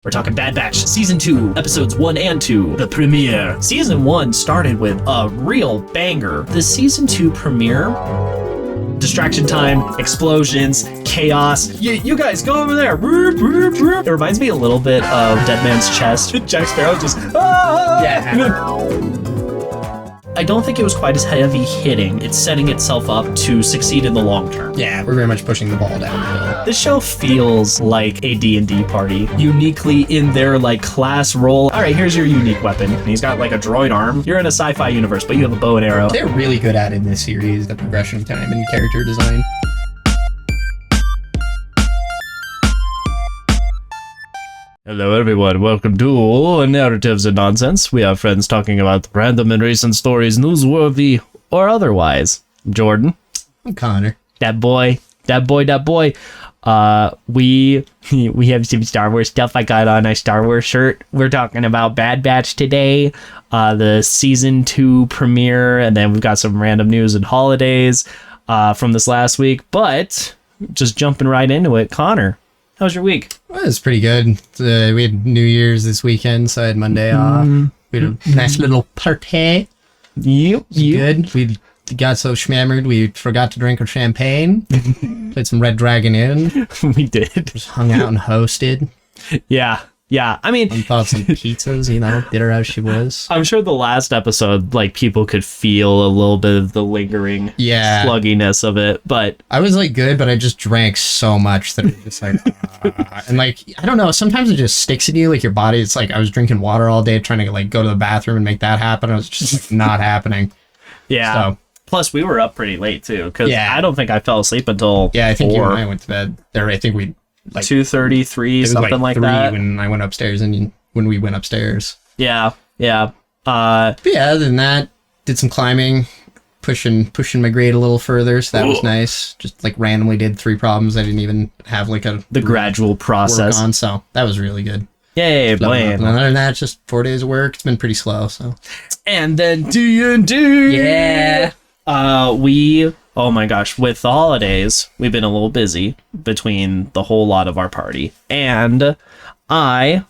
We're talking Bad Batch Season 2, Episodes 1 and 2, the premiere. Season 1 started with a real banger. The Season 2 premiere, distraction time, explosions, chaos. You guys go over there. It reminds me a little bit of Dead Man's Chest. Jack Sparrow just, ah! Yeah. I don't think it was quite as heavy hitting. It's setting itself up to succeed in the long term. Yeah, we're very much pushing the ball downhill. This show feels like a D&D party, uniquely in their class role. All right, here's your unique weapon. And he's got a droid arm. You're in a sci-fi universe, but you have a bow and arrow. They're really good at it in this series, the progression of time and character design. Hello everyone, welcome to Narratives and Nonsense. We are friends talking about random and recent stories, newsworthy or otherwise. I'm Jordan. I'm Connor. That boy. We have some Star Wars stuff. I got on a Star Wars shirt. We're talking about Bad Batch today, the Season 2 premiere, and then we've got some random news and holidays from this last week. But just jumping right into it, Connor, how was your week? Well, it was pretty good. We had New Year's this weekend, so I had Monday off. We had a nice little party. Good. We got so schmammered, we forgot to drink our champagne. Played some Red Dragon Inn. We did. Just hung out and hosted. Yeah. I mean, and thought some pizzas, bitter as she was. I'm sure the last episode, people could feel a little bit of the lingering slugginess of it, but I was good, but I just drank so much that it was and I don't know, sometimes it just sticks in you, your body. It's I was drinking water all day trying to go to the bathroom and make that happen. It was just not happening. Yeah. So, plus, we were up pretty late too, because I don't think I fell asleep until I think 4. you and I went to bed. I think we 2:33, something like 3 that. When I went upstairs and when we went upstairs. Yeah. But other than that, did some climbing, pushing my grade a little further, so that was nice. Just randomly did 3 problems I didn't even have the gradual process work on, so that was really good. Yay, blame. And other than that, it's just 4 days of work. It's been pretty slow, so. And then D&D. Yeah. Oh my gosh, with the holidays, we've been a little busy between the whole lot of our party. And I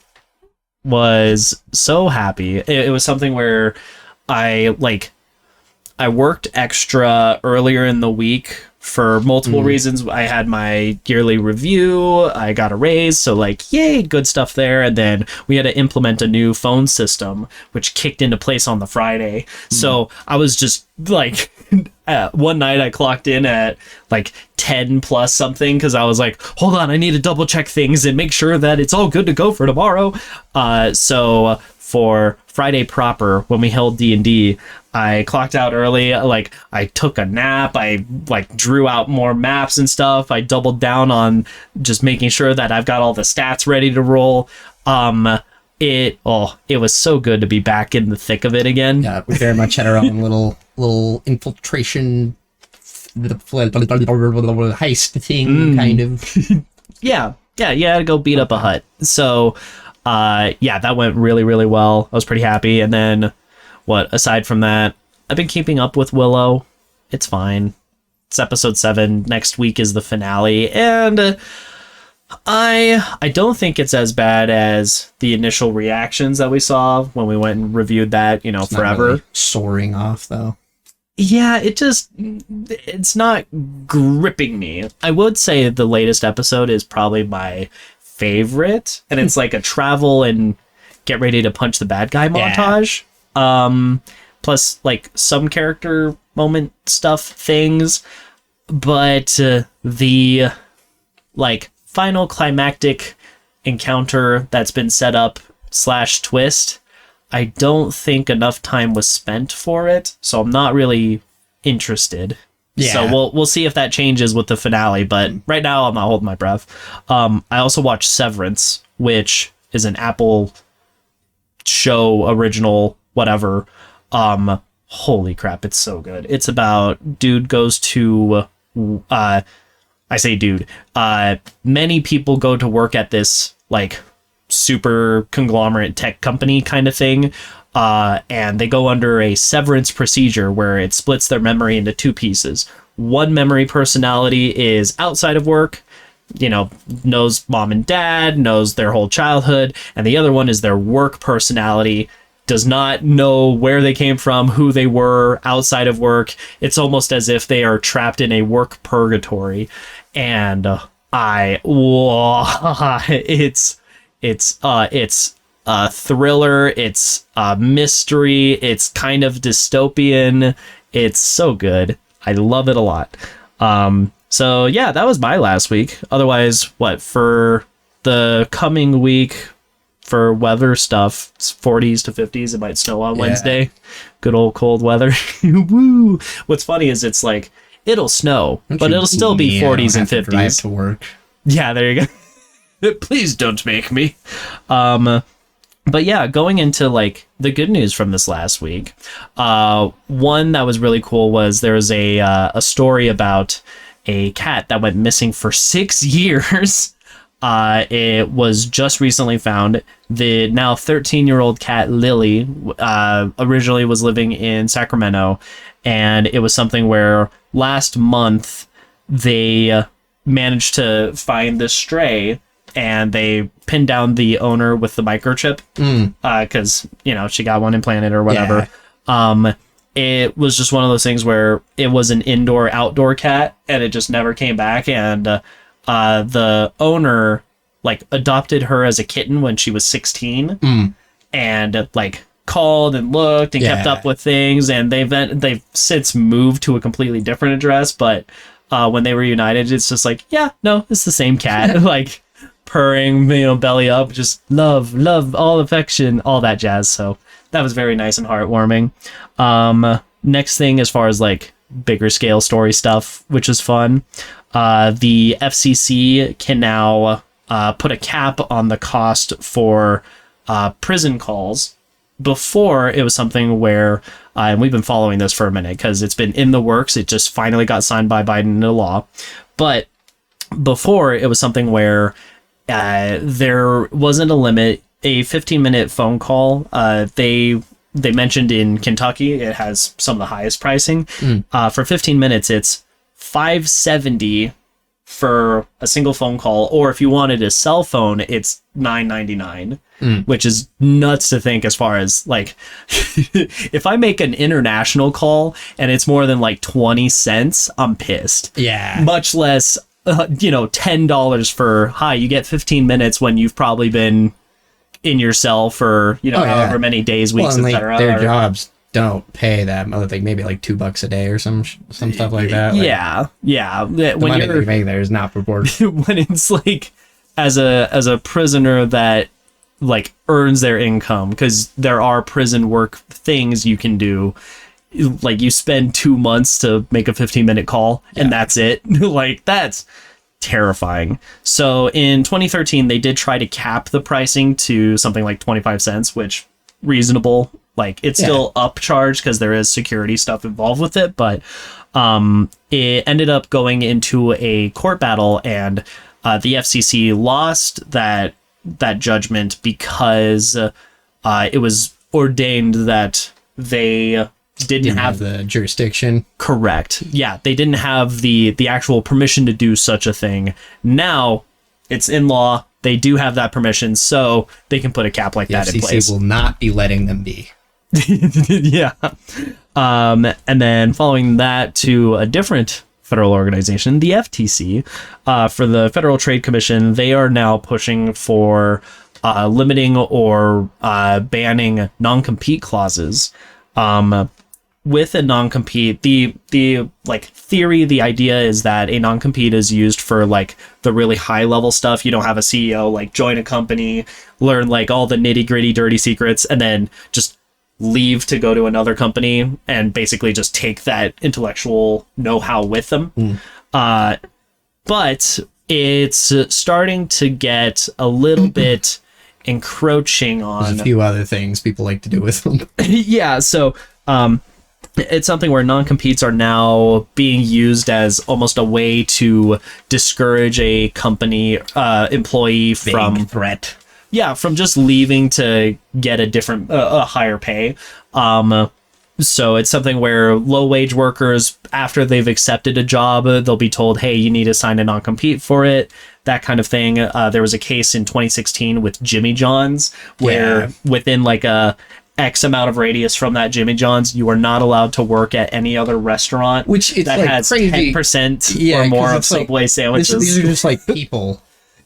was so happy. It was something where I worked extra earlier in the week for multiple reasons. I had my yearly review, I got a raise, so yay, good stuff there. And then we had to implement a new phone system, which kicked into place on the Friday. So I was just one night I clocked in at 10 plus something, because I was hold on, I need to double check things and make sure that it's all good to go for tomorrow. So for Friday proper, when we held D&D, I clocked out early. I took a nap. I drew out more maps and stuff. I doubled down on just making sure that I've got all the stats ready to roll. It was so good to be back in the thick of it again. Yeah, we very much had our own little infiltration, heist thing, kind of. Yeah, you had to go beat up a hut. So, that went really, really well. I was pretty happy. And then, aside from that, I've been keeping up with Willow. It's fine. It's episode 7. Next week is the finale. And I don't think it's as bad as the initial reactions that we saw when we went and reviewed that, it's forever. Not really soaring off, though. Yeah, it's not gripping me. I would say the latest episode is probably my favorite, and it's a travel and get ready to punch the bad guy montage. Plus some character moment stuff things, but the final climactic encounter that's been set up / twist, I don't think enough time was spent for it, so I'm not really interested. Yeah. So we'll see if that changes with the finale, but right now I'm not holding my breath. I also watched Severance, which is an Apple show original, whatever. Holy crap, it's so good. It's about dude goes to I say dude. Many people go to work at this super conglomerate tech company kind of thing. And they go under a severance procedure where it splits their memory into 2 pieces. One memory personality is outside of work, knows mom and dad, knows their whole childhood, and the other one is their work personality, does not know where they came from, who they were outside of work. It's almost as if they are trapped in a work purgatory. And it's a thriller, it's a mystery, it's kind of dystopian. It's so good. I love it a lot. So yeah, that was my last week. Otherwise, for the coming week, for weather stuff, it's 40s to 50s. It might snow on Wednesday. Good old cold weather. Woo! What's funny is it's like it'll snow, but it'll still be 40s and 50s. Drive to work. Yeah, there you go. Please don't make me. But yeah, going into like the good news from this last week, one that was really cool was there was a story about a cat that went missing for 6 years. It was just recently found. The now 13-year-old cat Lily originally was living in Sacramento, and it was something where last month they managed to find this stray, and they pinned down the owner with the microchip because she got one implanted or whatever. Yeah. It was just one of those things where it was an indoor-outdoor cat, and it just never came back. And the owner like adopted her as a kitten when she was 16, and like called and looked and kept up with things. And they've since moved to a completely different address, but when they reunited, it's just like, yeah, no, it's the same cat. Like purring, belly up, just love, all affection, all that jazz. So that was very nice and heartwarming. Next thing, as far as like bigger scale story stuff, which is fun, the FCC can now put a cap on the cost for prison calls. Before, it was something where, and we've been following this for a minute because it's been in the works. It just finally got signed by Biden into law. But before, it was something where there wasn't a limit. A 15-minute phone call, they mentioned in Kentucky, it has some of the highest pricing. For 15 minutes, it's $5.70 for a single phone call, or if you wanted a cell phone, it's $9.99, which is nuts to think as far as like, if I make an international call and it's more than like 20 cents, I'm pissed. Yeah. Much less, $10 for, hi, you get 15 minutes when you've probably been in your cell for, however many days, weeks, etc. Their jobs don't pay that much, like maybe like $2 a day or some stuff like that. Like, yeah. The money they make there is not proportional. When it's like as a prisoner that like earns their income, because there are prison work things you can do. Like you spend 2 months to make a 15-minute call, and that's it. Like that's terrifying. So in 2013, they did try to cap the pricing to something like 25 cents, which reasonable. Like it's still upcharged because there is security stuff involved with it, but it ended up going into a court battle, and the FCC lost that judgment because it was ordained that they didn't have the jurisdiction. Correct. Yeah, they didn't have the actual permission to do such a thing. Now it's in law. They do have that permission, so they can put a cap like that in place. The FCC will not be letting them be. Yeah. And then following that to a different federal organization, the FTC, for the Federal Trade Commission, they are now pushing for limiting or banning non-compete clauses. With a non-compete, the like theory, the idea is that a non-compete is used for like the really high level stuff. You don't have a CEO like join a company, learn like all the nitty gritty dirty secrets, and then just leave to go to another company and basically just take that intellectual know-how with them. But it's starting to get a little bit encroaching on There's a few other things people like to do with them. Yeah, so it's something where non-competes are now being used as almost a way to discourage a company employee from threat. Yeah, from just leaving to get a different, a higher pay. So it's something where low-wage workers, after they've accepted a job, they'll be told, hey, you need to sign a non-compete for it. that kind of thing. There was a case in 2016 with Jimmy John's where within like a X amount of radius from that Jimmy John's, you are not allowed to work at any other restaurant which it's that like has crazy. 10% or more of Subway sandwiches. These are just like people.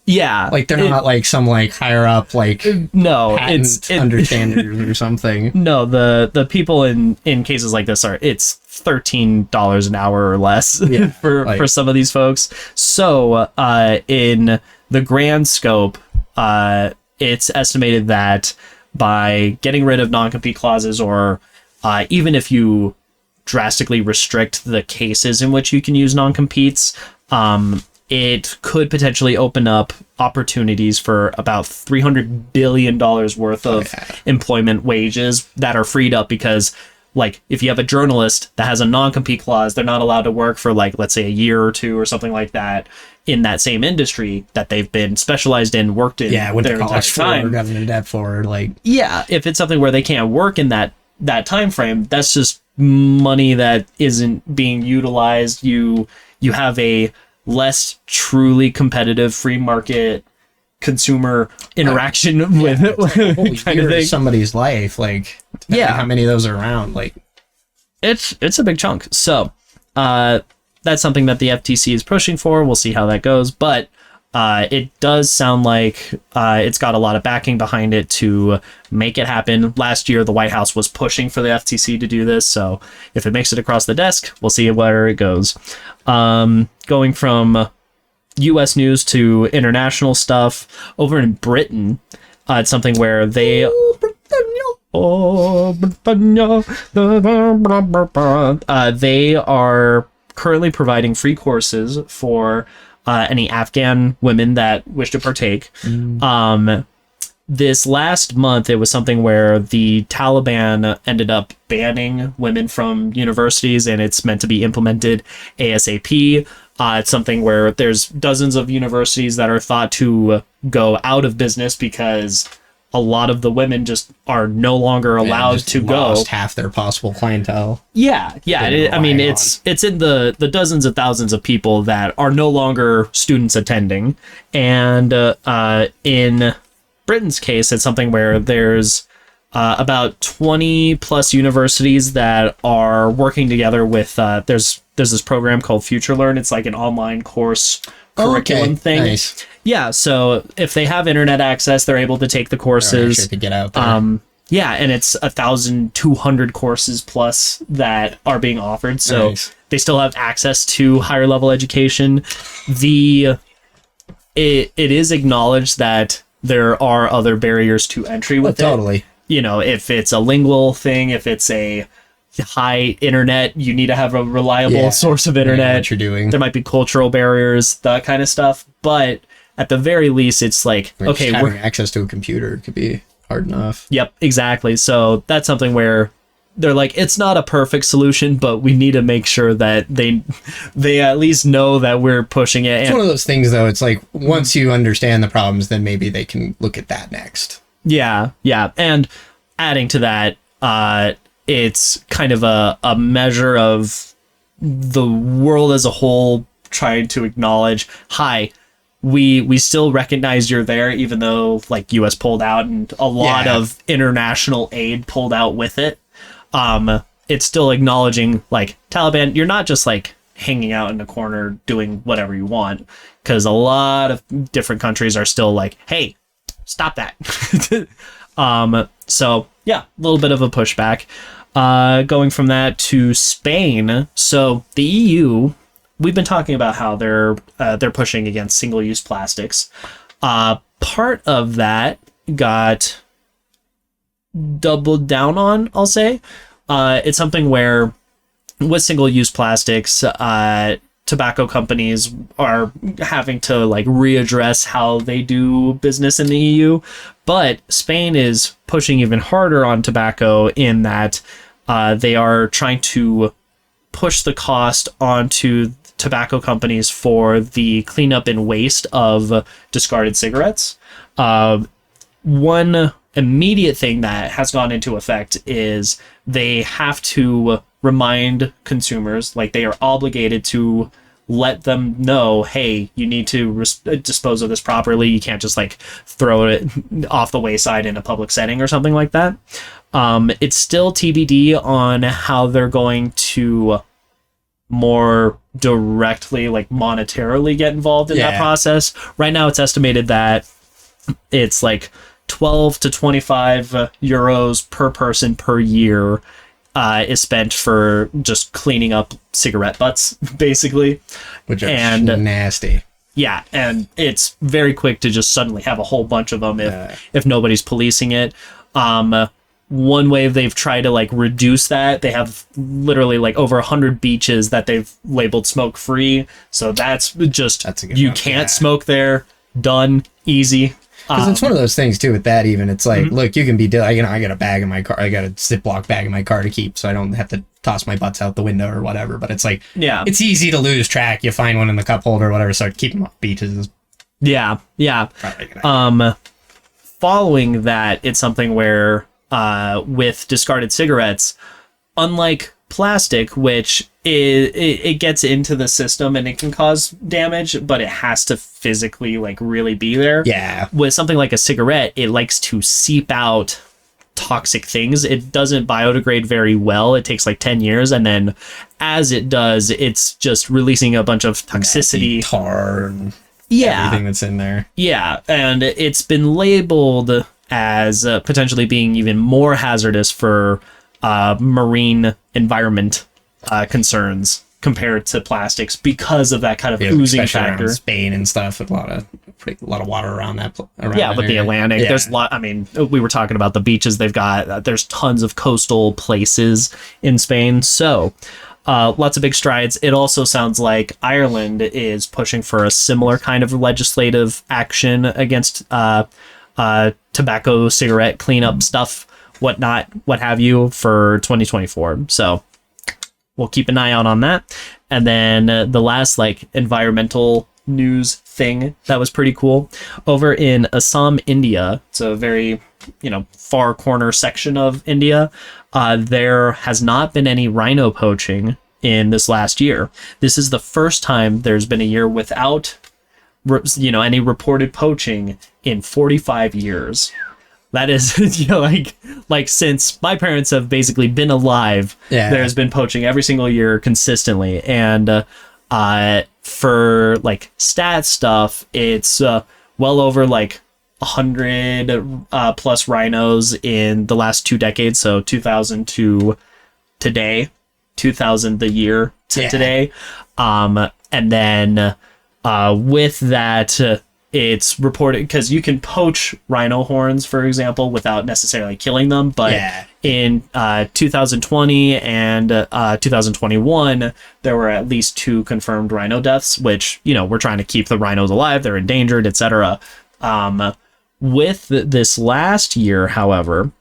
Yeah, like they're not like some like higher up like no, it's understanders or something. No, the people in cases like this it's $13 an hour or less for some of these folks. So in the grand scope, it's estimated that by getting rid of non-compete clauses, or even if you drastically restrict the cases in which you can use non-competes, it could potentially open up opportunities for about $300 billion worth of employment wages that are freed up because, like, if you have a journalist that has a non-compete clause, they're not allowed to work for, like, let's say a year or two or something like that in that same industry that they've been specialized in, worked in went their to college entire time. for, got into debt for, like... Yeah, if it's something where they can't work in that time frame, that's just money that isn't being utilized. You have a less truly competitive free market consumer interaction with kind of thing. Somebody's life, like how many of those are around? Like it's a big chunk. So that's something that the FTC is pushing for. We'll see how that goes, but it does sound like it's got a lot of backing behind it to make it happen. Last year, the White House was pushing for the FTC to do this, so if it makes it across the desk, we'll see where it goes. Going from U.S. news to international stuff, over in Britain, it's something where they... they are currently providing free courses for any Afghan women that wish to partake. This last month, it was something where the Taliban ended up banning women from universities, and it's meant to be implemented ASAP. It's something where there's dozens of universities that are thought to go out of business because a lot of the women just are no longer allowed to go. Half their possible clientele. Yeah. I mean, it's in the dozens of thousands of people that are no longer students attending, and in Britain's case, it's something where there's about 20 plus universities that are working together with. There's this program called Future Learn. It's like an online course curriculum thing. Nice. Yeah, so if they have internet access, they're able to take the courses. To get out there. Yeah, and it's 1,200 courses plus that are being offered. So they still have access to higher level education. It is acknowledged that there are other barriers to entry with it. Totally. You know, if it's a lingual thing, if it's a high internet, you need to have a reliable source of internet. What you're doing. There might be cultural barriers, that kind of stuff. But at the very least, it's like, okay, having access to a computer could be hard enough. Yep, exactly. So that's something where they're like, it's not a perfect solution, but we need to make sure that they at least know that we're pushing it. It's one of those things, though. It's like, once you understand the problems, then maybe they can look at that next. Yeah. And adding to that, it's kind of a measure of the world as a whole trying to acknowledge, hi, we still recognize you're there, even though like US pulled out and a lot of international aid pulled out with it. It's still acknowledging, like, Taliban, you're not just like hanging out in a corner doing whatever you want, because a lot of different countries are still like, hey, stop that. So yeah, a little bit of a pushback. Going from that to Spain. So the EU, we've been talking about how they're pushing against single-use plastics. Part of that got doubled down on, I'll say. It's something where with single-use plastics, tobacco companies are having to like readdress how they do business in the EU, but Spain is pushing even harder on tobacco in that they are trying to push the cost onto tobacco companies for the cleanup and waste of discarded cigarettes. One immediate thing that has gone into effect is they have to remind consumers, like they are obligated to let them know, hey, you need to dispose of this properly. You can't just like throw it off the wayside in a public setting or something like that. It's still TBD on how they're going to more directly, like monetarily, get involved in that process. Right now, it's estimated that it's like 12 to 25 euros per person per year is spent for just cleaning up cigarette butts, basically. Which are nasty. Yeah, and it's very quick to just suddenly have a whole bunch of them if nobody's policing it. One way they've tried to like reduce that, they have literally like over 100 beaches that they've labeled smoke free. So that's a good you one. Can't smoke there. Done. Easy. Because it's one of those things too with that even. It's like, look, you can be, I got a bag in my car. I got a Ziploc bag in my car to keep so I don't have to toss my butts out the window or whatever. But it's like, it's easy to lose track. You find one in the cup holder or whatever, so keep them off beaches. Yeah. Following that, it's something where with discarded cigarettes, unlike plastic, which it gets into the system and it can cause damage, but it has to physically like really be there. Yeah. With something like a cigarette, it likes to seep out toxic things. It doesn't biodegrade very well. It takes like 10 years, and then as it does, it's just releasing a bunch of toxicity. Nasty tar and everything that's in there. Yeah, and it's been labeled as potentially being even more hazardous for marine environment concerns compared to plastics because of that kind of oozing factor. Spain and stuff, with a lot of water around that. With the Atlantic, there's a lot. I mean, we were talking about the beaches they've got. There's tons of coastal places in Spain, so lots of big strides. It also sounds like Ireland is pushing for a similar kind of legislative action against tobacco, cigarette cleanup stuff, whatnot, what have you, for 2024. So we'll keep an eye out on that. And then the last like environmental news thing that was pretty cool, over in Assam, India, it's a very far corner section of India, there has not been any rhino poaching in this last year. This is the first time there's been a year without any reported poaching in 45 years. That is, like since my parents have basically been alive, there's been poaching every single year consistently. And for like stat stuff, it's well over like 100 plus rhinos in the last 2 decades. So 2000 to today, 2000 the year to today. And then with that, it's reported, because you can poach rhino horns, for example, without necessarily killing them. But in 2020 and 2021, there were at least 2 confirmed rhino deaths, which, we're trying to keep the rhinos alive. They're endangered, etc. With this last year, however,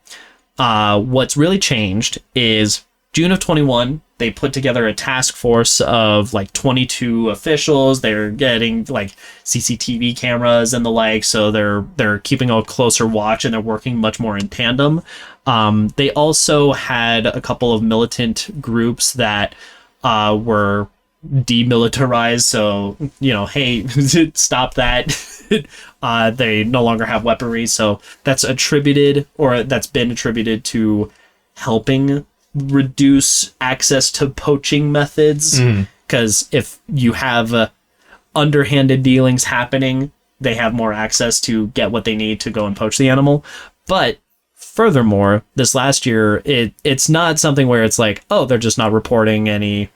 what's really changed is June of 21, they put together a task force of like 22 officials. They're getting like CCTV cameras and the like, so they're keeping a closer watch and they're working much more in tandem. They also had a couple of militant groups that were demilitarized, so hey, stop that. They no longer have weaponry, so that's been attributed to helping reduce access to poaching methods, because if you have underhanded dealings happening, they have more access to get what they need to go and poach the animal. But furthermore, this last year, it's not something where it's like, oh, they're just not reporting any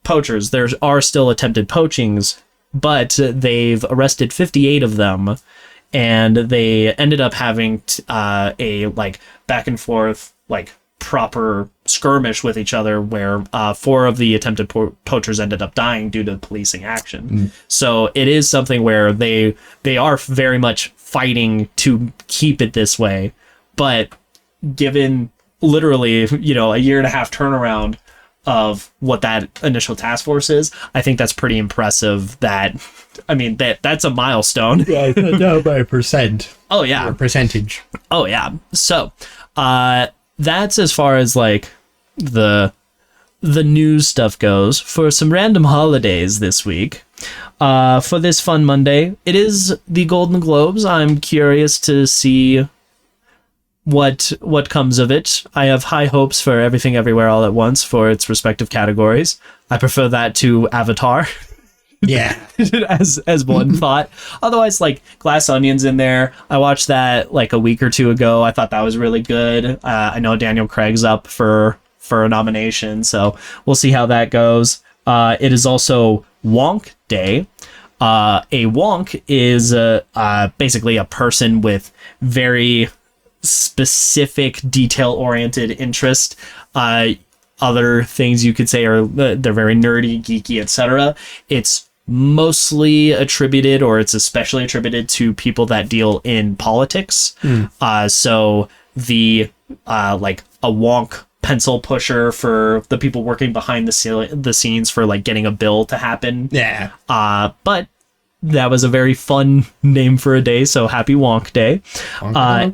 poachers. There are still attempted poachings, but they've arrested 58 of them, and they ended up having a like back and forth like proper skirmish with each other, where 4 of the attempted poachers ended up dying due to policing action. So it is something where they are very much fighting to keep it this way, but given literally a year and a half turnaround of what that initial task force is, I think that's pretty impressive. That's a milestone. Yeah, no, by a percent. Oh yeah, or percentage. Oh yeah. So that's as far as like the the news stuff goes, for some random holidays this week, for this fun Monday, it is the Golden Globes. I'm curious to see what comes of it. I have high hopes for Everything Everywhere All at Once for its respective categories. I prefer that to Avatar. Yeah. as one thought. Otherwise, like, Glass Onion's in there. I watched that like a week or two ago. I thought that was really good. I know Daniel Craig's up for a nomination, so we'll see how that goes. It is also Wonk Day. A wonk is basically a person with very specific, detail-oriented interest. Other things you could say are they're very nerdy, geeky, etc. It's mostly attributed, or it's especially attributed to people that deal in politics. So the like a wonk pencil pusher for the people working behind the scenes for like getting a bill to happen. Yeah. But that was a very fun name for a day, so happy Wonk Day.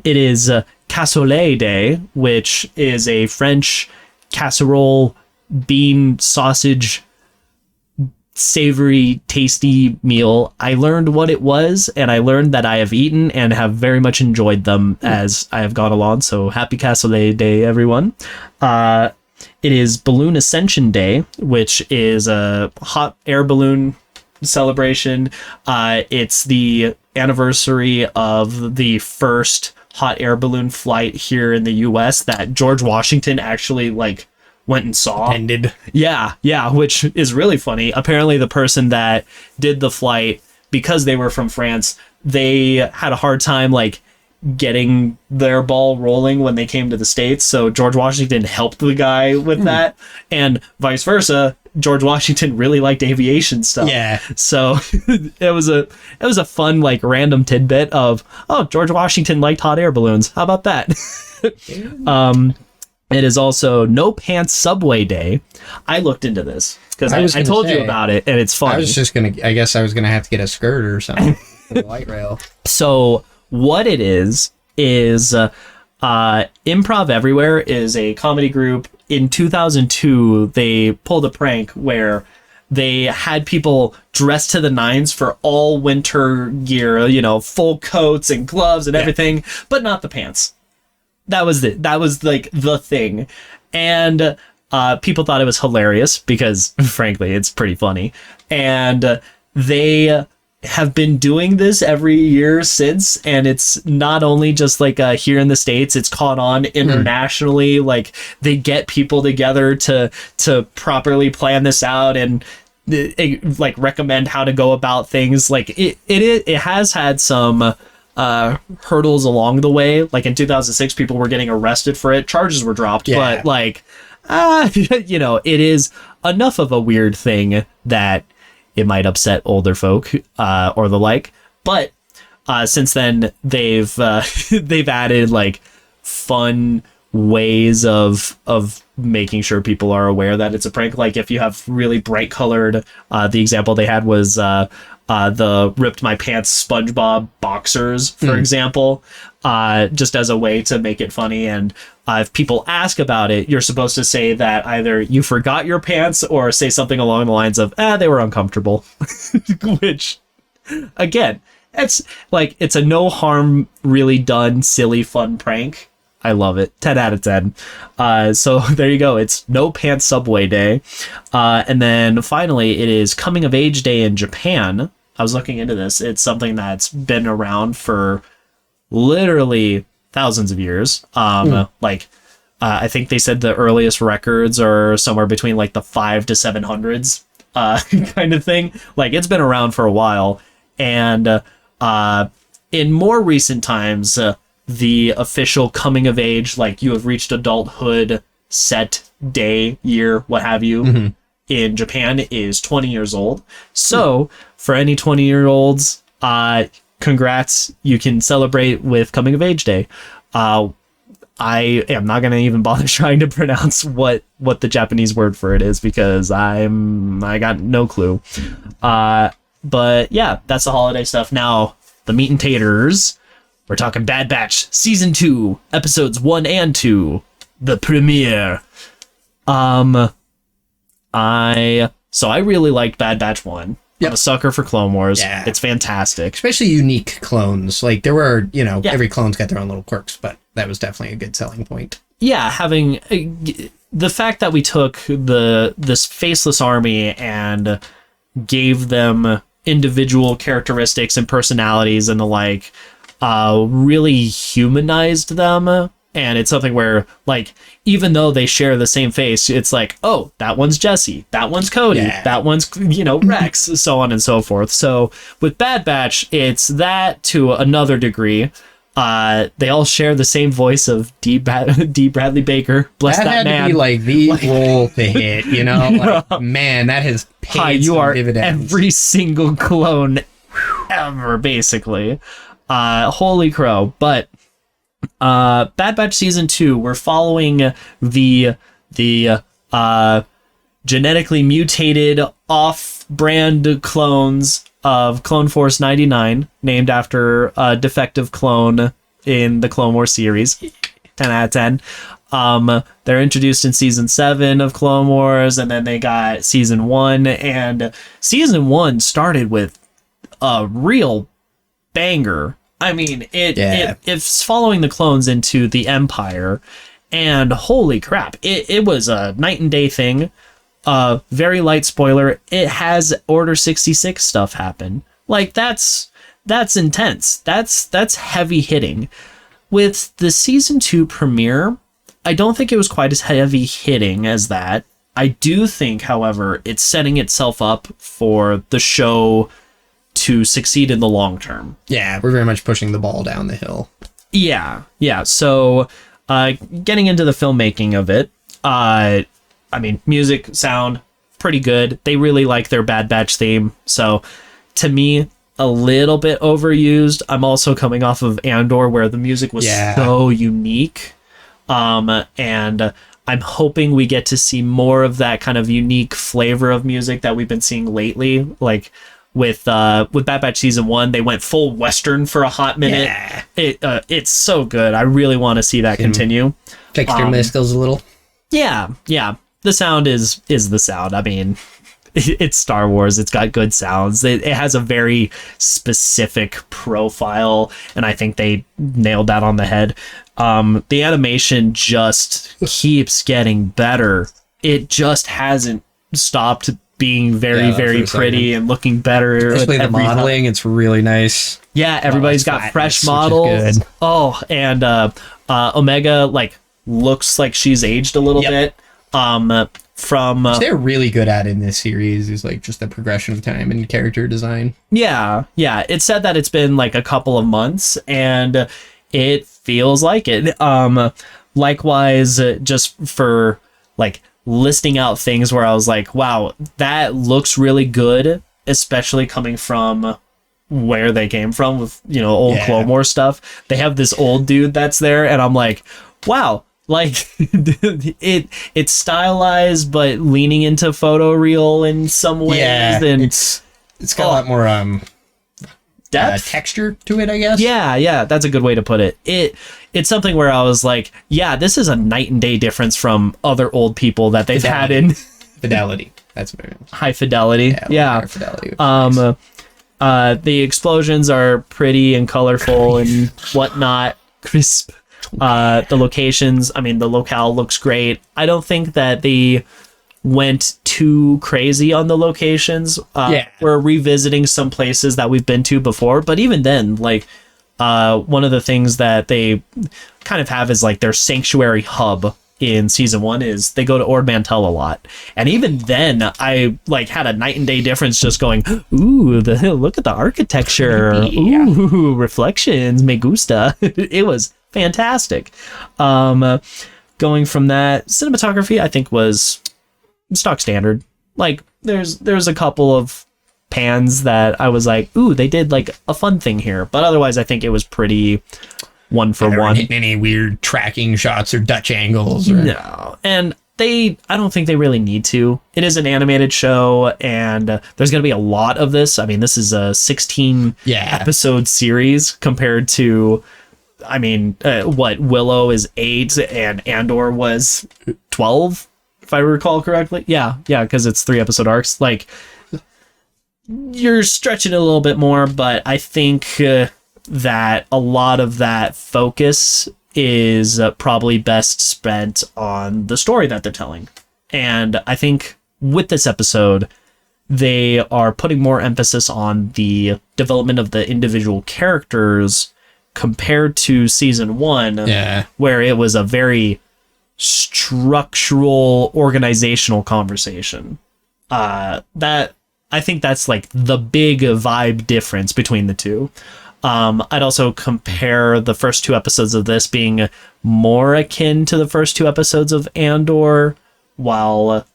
It is Cassoulet Day, which is a French casserole, bean, sausage, savory, tasty meal. I learned what it was, and I learned that I have eaten and have very much enjoyed them as I have gone along. So happy Cassoulet Day, everyone. It is Balloon Ascension Day, which is a hot air balloon celebration. It's the anniversary of the first hot air balloon flight here in the US that George Washington actually like went and saw. Ended. Yeah, which is really funny. Apparently the person that did the flight, because they were from France, they had a hard time like getting their ball rolling when they came to the States. So George Washington helped the guy with that, and vice versa. George Washington really liked aviation stuff. Yeah. So it was a fun like random tidbit of, oh, George Washington liked hot air balloons. How about that? It is also No Pants Subway Day. I looked into this because I told you about it, and it's fun. I guess I was gonna have to get a skirt or something for the light rail. So what it is Improv Everywhere is a comedy group. In 2002, they pulled a prank where they had people dressed to the nines for all winter gear, full coats and gloves and everything, but not the pants. That was like the thing. And people thought it was hilarious because, frankly, it's pretty funny. And they have been doing this every year since, and it's not only just like here in the States, it's caught on internationally. Like they get people together to properly plan this out and like recommend how to go about things. Like it has had some hurdles along the way. Like in 2006, people were getting arrested for it, charges were dropped, but like it is enough of a weird thing that it might upset older folk or the like. But since then, they've added like fun ways of making sure people are aware that it's a prank. Like if you have really bright colored, the example they had was the ripped my pants SpongeBob boxers, for example, just as a way to make it funny. And if people ask about it, you're supposed to say that either you forgot your pants or say something along the lines of, they were uncomfortable. Which, again, it's a no harm, really done, silly, fun prank. I love it. 10 out of 10. So there you go. It's No Pants Subway Day. And then finally, it is Coming of Age Day in Japan. I was looking into this. It's something that's been around for literally thousands of years. I think they said the earliest records are somewhere between like the 500s to 700s kind of thing. Like it's been around for a while. And in more recent times, the official coming of age, like you have reached adulthood set day, year, what have you, in Japan is 20 years old. So for any 20-year-olds, congrats, you can celebrate with coming of age day. I am not going to even bother trying to pronounce what the Japanese word for it is because I got no clue. But yeah, that's the holiday stuff. Now, the meat and taters. We're talking Bad Batch Season 2, Episodes 1 and 2, the premiere. I really liked Bad Batch 1. Yep. I'm a sucker for Clone Wars. Yeah. It's fantastic. Especially unique clones. Like, there were, Yeah. every clone's got their own little quirks, but that was definitely a good selling point. Yeah, having the fact that we took this faceless army and gave them individual characteristics and personalities and the like, really humanized them. And it's something where, like, even though they share the same face, it's like, oh, that one's Jesse, that one's Cody, that one's, Rex, so on and so forth. So with Bad Batch, it's that to another degree. They all share the same voice of D. Bradley Baker. Bless that had man. to be like the role to hit, Like, man, that has paid Hi, you some are dividends. every single clone ever, basically. Holy crow. But Bad Batch Season 2, we're following the genetically mutated off-brand clones of Clone Force 99, named after a defective clone in the Clone Wars series. 10 out of 10. They're introduced in Season 7 of Clone Wars, and then they got Season 1, and Season 1 started with a real banger. I mean, it's following the clones into the Empire, and holy crap, it was a night and day thing. Very light spoiler, it has Order 66 stuff happen. Like, that's intense. That's heavy hitting. With the Season 2 premiere, I don't think it was quite as heavy hitting as that. I do think, however, it's setting itself up for the show to succeed in the long term. Yeah, we're very much pushing the ball down the hill. Yeah. So, getting into the filmmaking of it, I mean, music, sound, pretty good. They really like their Bad Batch theme. So, to me, a little bit overused. I'm also coming off of Andor, where the music was so unique. And I'm hoping we get to see more of that kind of unique flavor of music that we've been seeing lately. Like, with Bad Batch Season 1, they went full Western for a hot minute. Yeah. It's so good. I really want to see that continue. Texture skills a little. Yeah. The sound is the sound. I mean, it's Star Wars. It's got good sounds. It has a very specific profile, and I think they nailed that on the head. The animation just keeps getting better. It just hasn't stopped being very pretty and looking better. Especially the modeling, it's really nice. Yeah, everybody's got fresh models. Oh, and Omega looks like she's aged a little bit. Which they're really good at in this series is just the progression of time and character design. Yeah. It said that it's been a couple of months, and it feels like it. Likewise, just for listing out things where I was like, wow, that looks really good, especially coming from where they came from with, old Clone Wars stuff. They have this old dude that's there, and I'm like, wow, it's stylized, but leaning into photoreal in some ways. Yeah, and it's got a lot more depth, texture to it, I guess. Yeah, that's a good way to put it. It's something where I was like, yeah, this is a night and day difference from other old people that they've had in fidelity. That's what it is. High fidelity. Yeah. Fidelity. The explosions are pretty and colorful and whatnot. Crisp. The locations, I mean, the locale looks great. I don't think that they went too crazy on the locations. We're revisiting some places that we've been to before, but even then, one of the things that they kind of have is their sanctuary hub in Season 1 is they go to Ord Mantell a lot. And even then, I had a night and day difference just going, ooh, look at the architecture. Ooh, reflections, me gusta. It was fantastic. Going from that, cinematography I think was stock standard. There's a couple of pans that I was like, ooh, they did a fun thing here, but otherwise I think it was pretty one for one. Any weird tracking shots or Dutch angles no, and I don't think they really need to. It is an animated show, and there's going to be a lot of this. I mean, this is a 16 episode series compared to, I mean, what, Willow is 8 and Andor was 12, if if I recall correctly. Yeah, because it's 3-episode arcs. Like, you're stretching it a little bit more, but I think that a lot of that focus is probably best spent on the story that they're telling. And I think with this episode, they are putting more emphasis on the development of the individual characters compared to season 1, where it was a very structural, organizational conversation. That I think that's like the big vibe difference between the two. I'd also compare the first 2 episodes of this being more akin to the first 2 episodes of Andor, while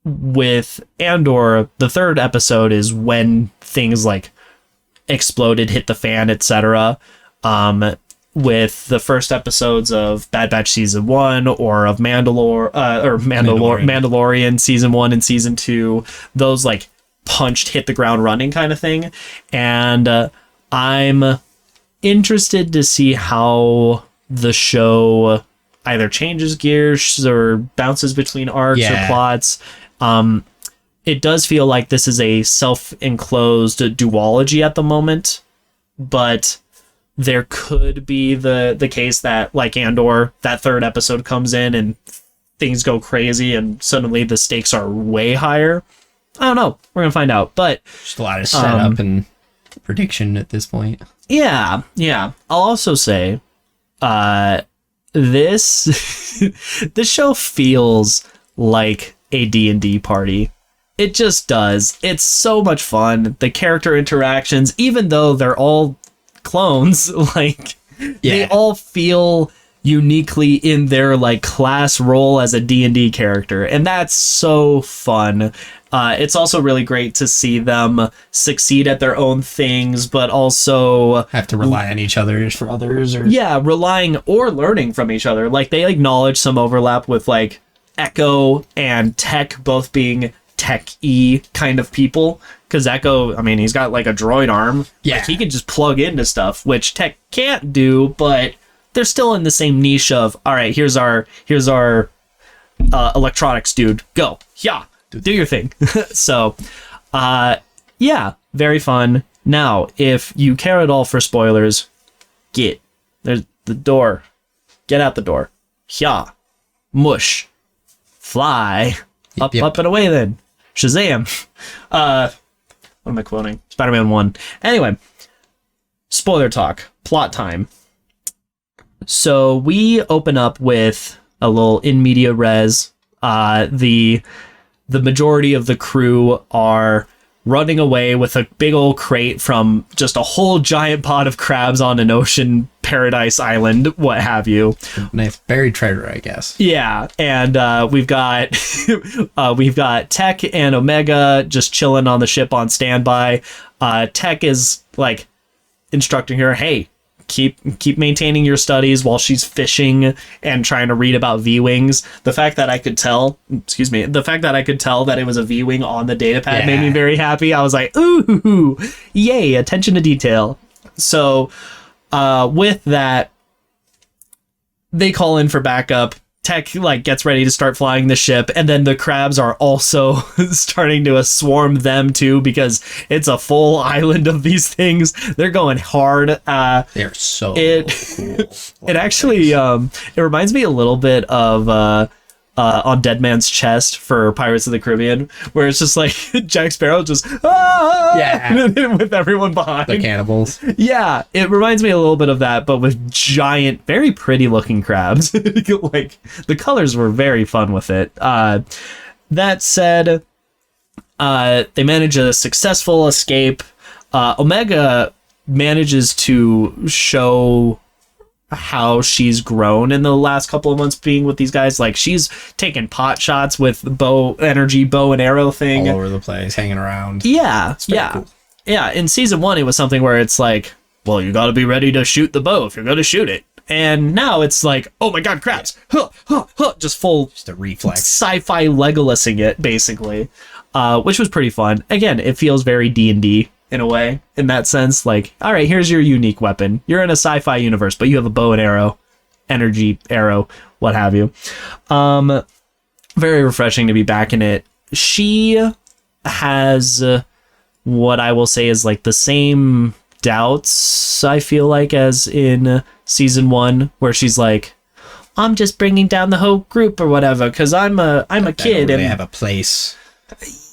with Andor, the 3rd episode is when things like exploded, hit the fan, etc. With the first episodes of Bad Batch season 1 or of Mandalorian season 1 and season 2, those like punched, hit the ground running kind of thing. And I'm interested to see how the show either changes gears or bounces between arcs or plots. It does feel like this is a self-enclosed duology at the moment, but there could be the case that, like Andor, that 3rd episode comes in and things go crazy and suddenly the stakes are way higher. I don't know. We're going to find out. But just a lot of setup and prediction at this point. Yeah. I'll also say this this show feels like a D&D party. It just does. It's so much fun. The character interactions, even though they're all clones, like they all feel uniquely in their like class role as a D&D character, and that's so fun. It's also really great to see them succeed at their own things, but also have to rely on each other for others, or relying or learning from each other. Like they acknowledge some overlap with like Echo and Tech both being tech-y kind of people, because Echo, I mean, he's got like a droid arm. Like, he can just plug into stuff, which Tech can't do, but they're still in the same niche of, all right, here's our electronics dude, go, do your thing. So very fun. Now, if you care at all for spoilers, there's the door, get out the door, mush, fly, up and away then. Shazam. What am I quoting? Spider-Man 1. Anyway, spoiler talk. Plot time. So we open up with a little in media res. The majority of the crew are running away with a big old crate from just a whole giant pod of crabs on an ocean paradise island, what have you. Nice buried treasure, I guess. Yeah, and we've got Tech and Omega just chilling on the ship on standby. Tech is like instructing her, hey, keep maintaining your studies while she's fishing and trying to read about V-wings. The fact that I could tell that it was a V-wing on the datapad made me very happy. I was like, ooh, yay, attention to detail. So with that, they call in for backup. Tech like gets ready to start flying the ship, and then the crabs are also starting to swarm them too, because it's a full island of these things. They're going hard. They're so cool. It actually it reminds me a little bit of on Dead Man's Chest for Pirates of the Caribbean, where it's just like Jack Sparrow just with everyone behind, the cannibals. Yeah, it reminds me a little bit of that, but with giant, very pretty looking crabs. Like the colors were very fun with it. That said, they manage a successful escape. Omega manages to show how she's grown in the last couple of months being with these guys. Like, she's taking pot shots with bow and arrow thing all over the place, hanging around. Cool. In season 1 it was something where it's like, well, you got to be ready to shoot the bow if you're going to shoot it. And now it's like, oh my god, crabs, just a reflex, sci-fi Legolasing it basically, which was pretty fun. Again, it feels very D&D in a way, in that sense. Like, all right, here's your unique weapon. You're in a sci-fi universe, but you have a bow and arrow. energy arrow, what have you. Very refreshing to be back in it. She has what I will say is like the same doubts, I feel like, as in season 1, where she's like, I'm just bringing down the whole group or whatever because I'm a kid and they and have a place.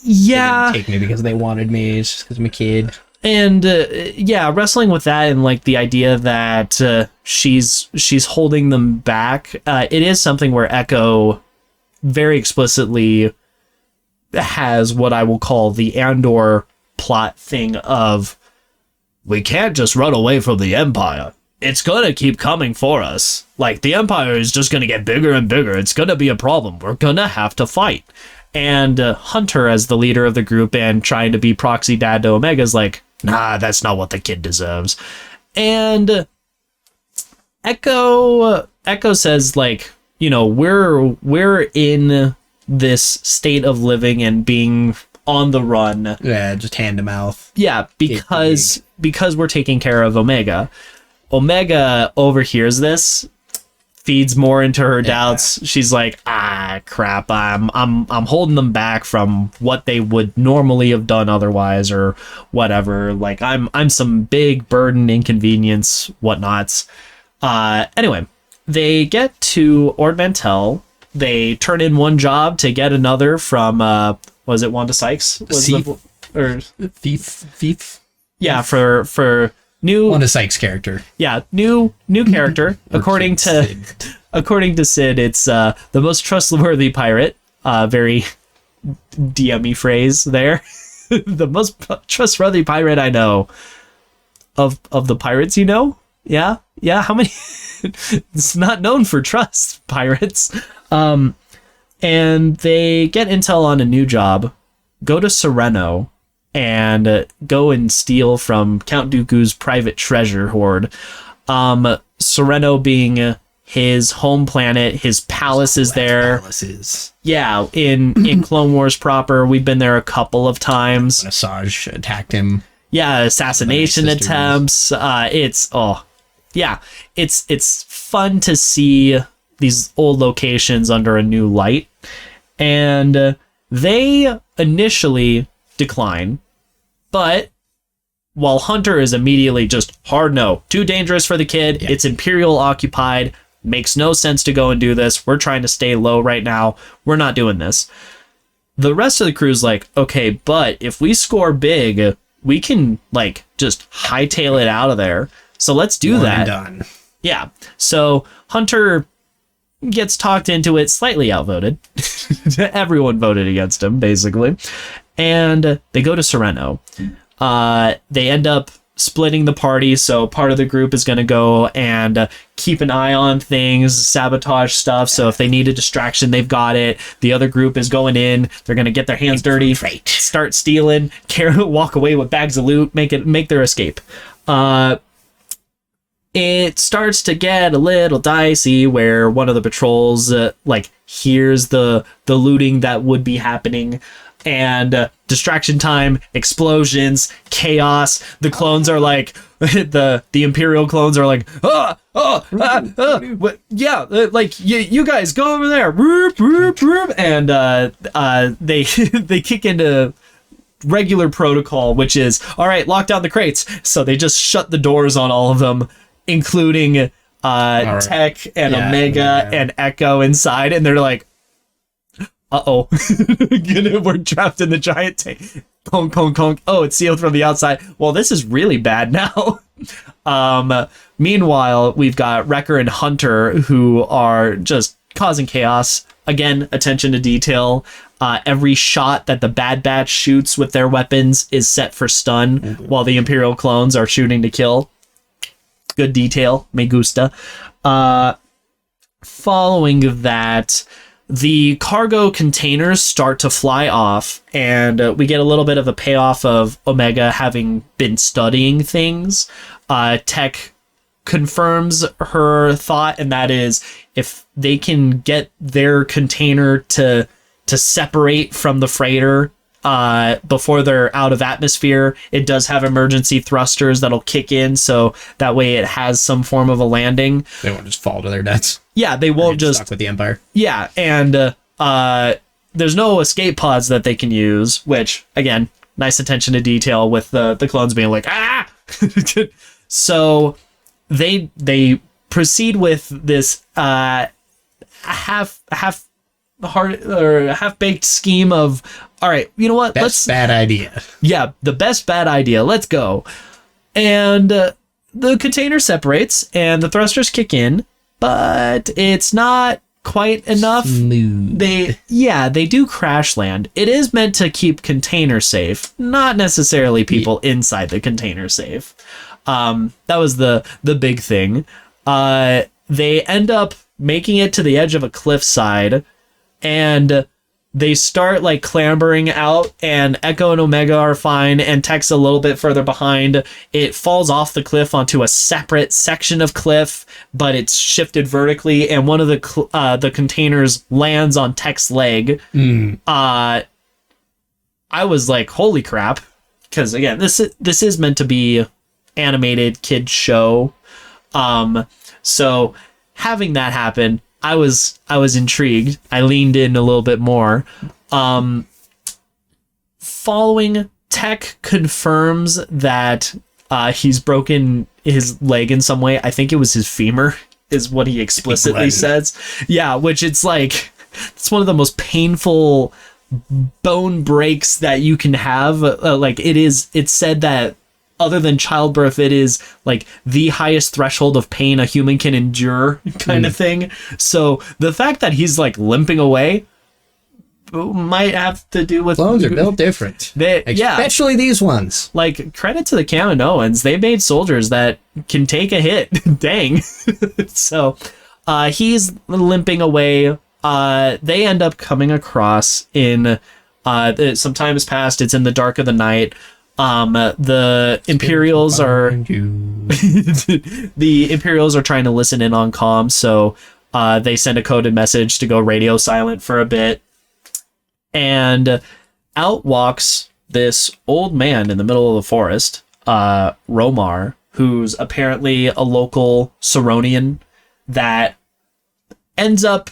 Yeah, they didn't take me because they wanted me. It's just because I'm a kid. And wrestling with that and like the idea that she's holding them back. It is something where Echo very explicitly has what I will call the Andor plot thing of, we can't just run away from the Empire. It's gonna keep coming for us. Like, the Empire is just gonna get bigger and bigger. It's gonna be a problem. We're gonna have to fight. And Hunter, as the leader of the group and trying to be proxy dad to Omega, is like, nah, that's not what the kid deserves. And Echo says, like, you know, we're in this state of living and being on the run. Yeah, just hand to mouth. Yeah, because we're taking care of Omega. Omega overhears this, feeds more into her doubts. She's like, crap, I'm holding them back from what they would normally have done otherwise or whatever. Like, I'm some big burden, inconvenience, whatnots. Anyway, they get to Ord Mantell. They turn in one job to get another from was it Wanda Sykes? Thief. Yeah, for new Wanda Sykes character. Yeah, new character. according to Sid, it's the most trustworthy pirate. Very DMy phrase there. The most trustworthy pirate I know. Of the pirates, you know? Yeah. How many? It's not known for trust, pirates. And they get intel on a new job, go to Sereno, and go and steal from Count Dooku's private treasure hoard. Sereno being his home planet, his palace is there. Palaces. Yeah, in Clone Wars proper, we've been there a couple of times. When Asajj attacked him. Yeah, assassination attempts. It's fun to see these old locations under a new light. And they initially decline, but while Hunter is immediately just hard no, too dangerous for the kid, It's Imperial occupied, makes no sense to go and do this, we're trying to stay low right now, we're not doing this. The rest of the crew's like, okay, but if we score big, we can like just hightail it out of there, so let's do that. Done. Yeah, so Hunter gets talked into it, slightly outvoted. Everyone voted against him, basically. And they go to Sereno. They end up splitting the party, so part of the group is going to go and keep an eye on things, sabotage stuff, so if they need a distraction, they've got it. The other group is going in, they're going to get their hands dirty, start stealing, walk away with bags of loot, make their escape. It starts to get a little dicey where one of the patrols hears the looting that would be happening, and distraction time, explosions, chaos. The clones are like the Imperial clones are like, you guys go over there, and they they kick into regular protocol, which is, all right, lock down the crates. So they just shut the doors on all of them, including Tech and Omega and Echo inside, and they're like, uh-oh. We're trapped in the giant tank. Conk, conk, conk. Oh, it's sealed from the outside. Well, this is really bad now. Meanwhile, we've got Wrecker and Hunter, who are just causing chaos. Again, attention to detail. Every shot that the Bad Batch shoots with their weapons is set for stun, while the Imperial clones are shooting to kill. Good detail. Me gusta. Following that, the cargo containers start to fly off, and we get a little bit of a payoff of Omega having been studying things. Tech confirms her thought, and that is, if they can get their container to separate from the freighter, before they're out of atmosphere, it does have emergency thrusters that'll kick in, so that way it has some form of a landing. They won't just fall to their deaths. Yeah, they won't just stuck with the Empire. Yeah, and there's no escape pods that they can use, which again, nice attention to detail with the clones being like ah. So they proceed with this half baked scheme of, all right, you know what? Bad idea. Yeah, the best bad idea. Let's go. And the container separates and the thrusters kick in, but it's not quite enough. Smooth. They do crash land. It is meant to keep container safe, not necessarily people inside the container safe. That was the big thing. They end up making it to the edge of a cliffside, and they start like clambering out, and Echo and Omega are fine, and Tech's a little bit further behind. It falls off the cliff onto a separate section of cliff, but it's shifted vertically, and one of the containers lands on Tech's leg. I was like, holy crap, because again, this is meant to be animated kids show. So having that happen, I was intrigued. I leaned in a little bit more. Following, Tech confirms that he's broken his leg in some way. I think it was his femur, is what he explicitly says. Yeah, which it's like, it's one of the most painful bone breaks that you can have. It's said that other than childbirth, it is like the highest threshold of pain a human can endure kind of thing. So the fact that he's like limping away might have to do with... Clones are built different. Especially these ones. Like, credit to the Kaminoans. They made soldiers that can take a hit. Dang. So he's limping away. They end up coming across in... some time has passed. It's in the dark of the night. The Imperials are the Imperials are trying to listen in on comms, so they send a coded message to go radio silent for a bit, and out walks this old man in the middle of the forest, Romar, who's apparently a local Saronian that ends up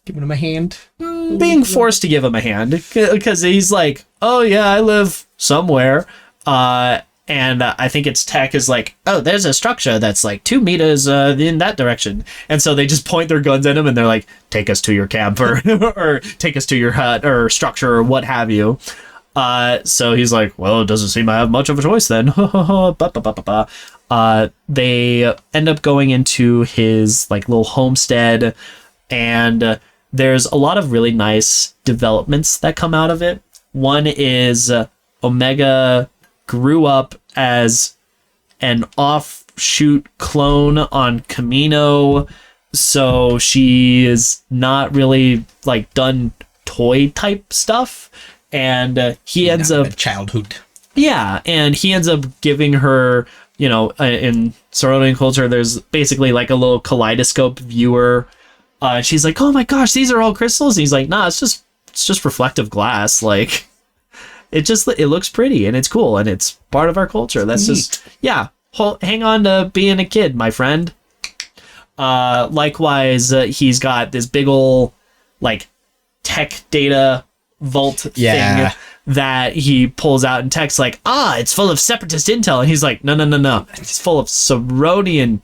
giving him a hand, being forced to give him a hand, because he's like, oh yeah, I live somewhere, and I think it's Tech is like, oh, there's a structure that's like 2 meters in that direction, and so they just point their guns at him and they're like, take us to your camp, or take us to your hut or structure or what have you. So he's like, well, it doesn't seem I have much of a choice then. They end up going into his like little homestead, and there's a lot of really nice developments that come out of it. One is Omega grew up as an offshoot clone on Kamino, so she is not really like done toy type stuff, and he ends up childhood. Yeah, and he ends up giving her, you know, in Saronian culture, there's basically like a little kaleidoscope viewer. She's like, oh my gosh, these are all crystals. And he's like, nah, it's just reflective glass. Like, it looks pretty and it's cool and it's part of our culture. That's neat. Just, yeah, hang on to being a kid, my friend. Likewise, he's got this big ol' like tech data vault thing that he pulls out, and Tech's like, it's full of separatist intel. And he's like, no. It's full of Saronian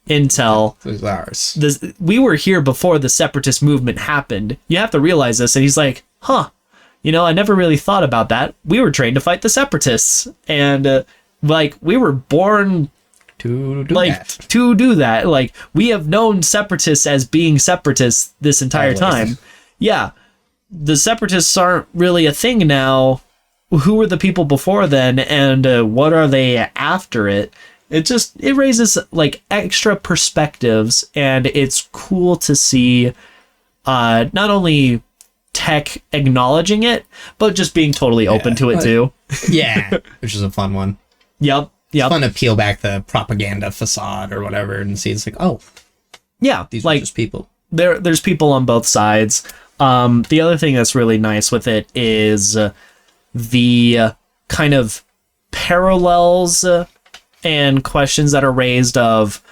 intel. It was ours. We were here before the separatist movement happened. You have to realize this. And he's like, you know, I never really thought about that. We were trained to fight the separatists, and like we were born to do that. Like, we have known separatists as being separatists this entire time. Yeah, the separatists aren't really a thing now. Who were the people before then, and what are they after it? It raises like extra perspectives, and it's cool to see not only Tech acknowledging it, but just being totally open to it too. Yeah, which is a fun one. Yep. It's fun to peel back the propaganda facade or whatever and see it's like, these are just people. There's people on both sides. The other thing that's really nice with it is the kind of parallels and questions that are raised of,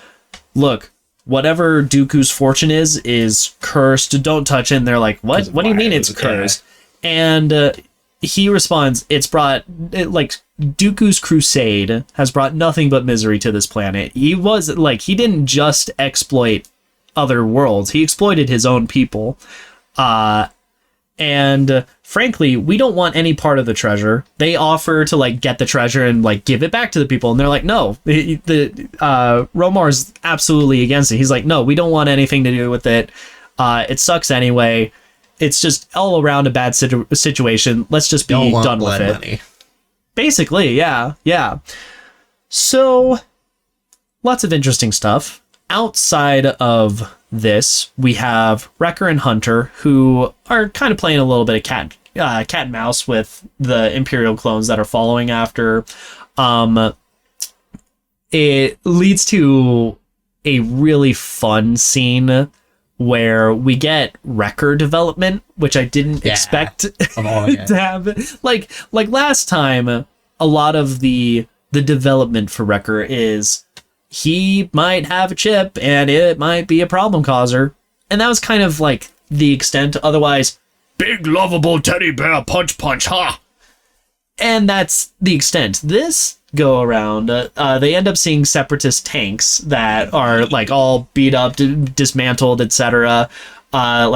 look, whatever Dooku's fortune is cursed. Don't touch it. And they're like, what? What do you mean it's cursed? Yeah. And he responds, Dooku's crusade has brought nothing but misery to this planet. He didn't just exploit other worlds. He exploited his own people. And frankly, we don't want any part of the treasure. They offer to get the treasure and give it back to the people, and they're like, no. Romar's absolutely against it. He's like, no, we don't want anything to do with it. It sucks anyway. It's just all around a bad situation. Let's just be done with it. Money. Basically, yeah. So, lots of interesting stuff. Outside of this, we have Wrecker and Hunter, who are kind of playing a little bit of cat and mouse with the Imperial clones that are following after. It leads to a really fun scene where we get Wrecker development, which I didn't expect to have. Like last time, a lot of the development for Wrecker is he might have a chip and it might be a problem causer. And that was kind of the extent. Otherwise, big lovable teddy bear punch, huh? And that's the extent. This go around, they end up seeing separatist tanks that are all beat up, dismantled, etc.,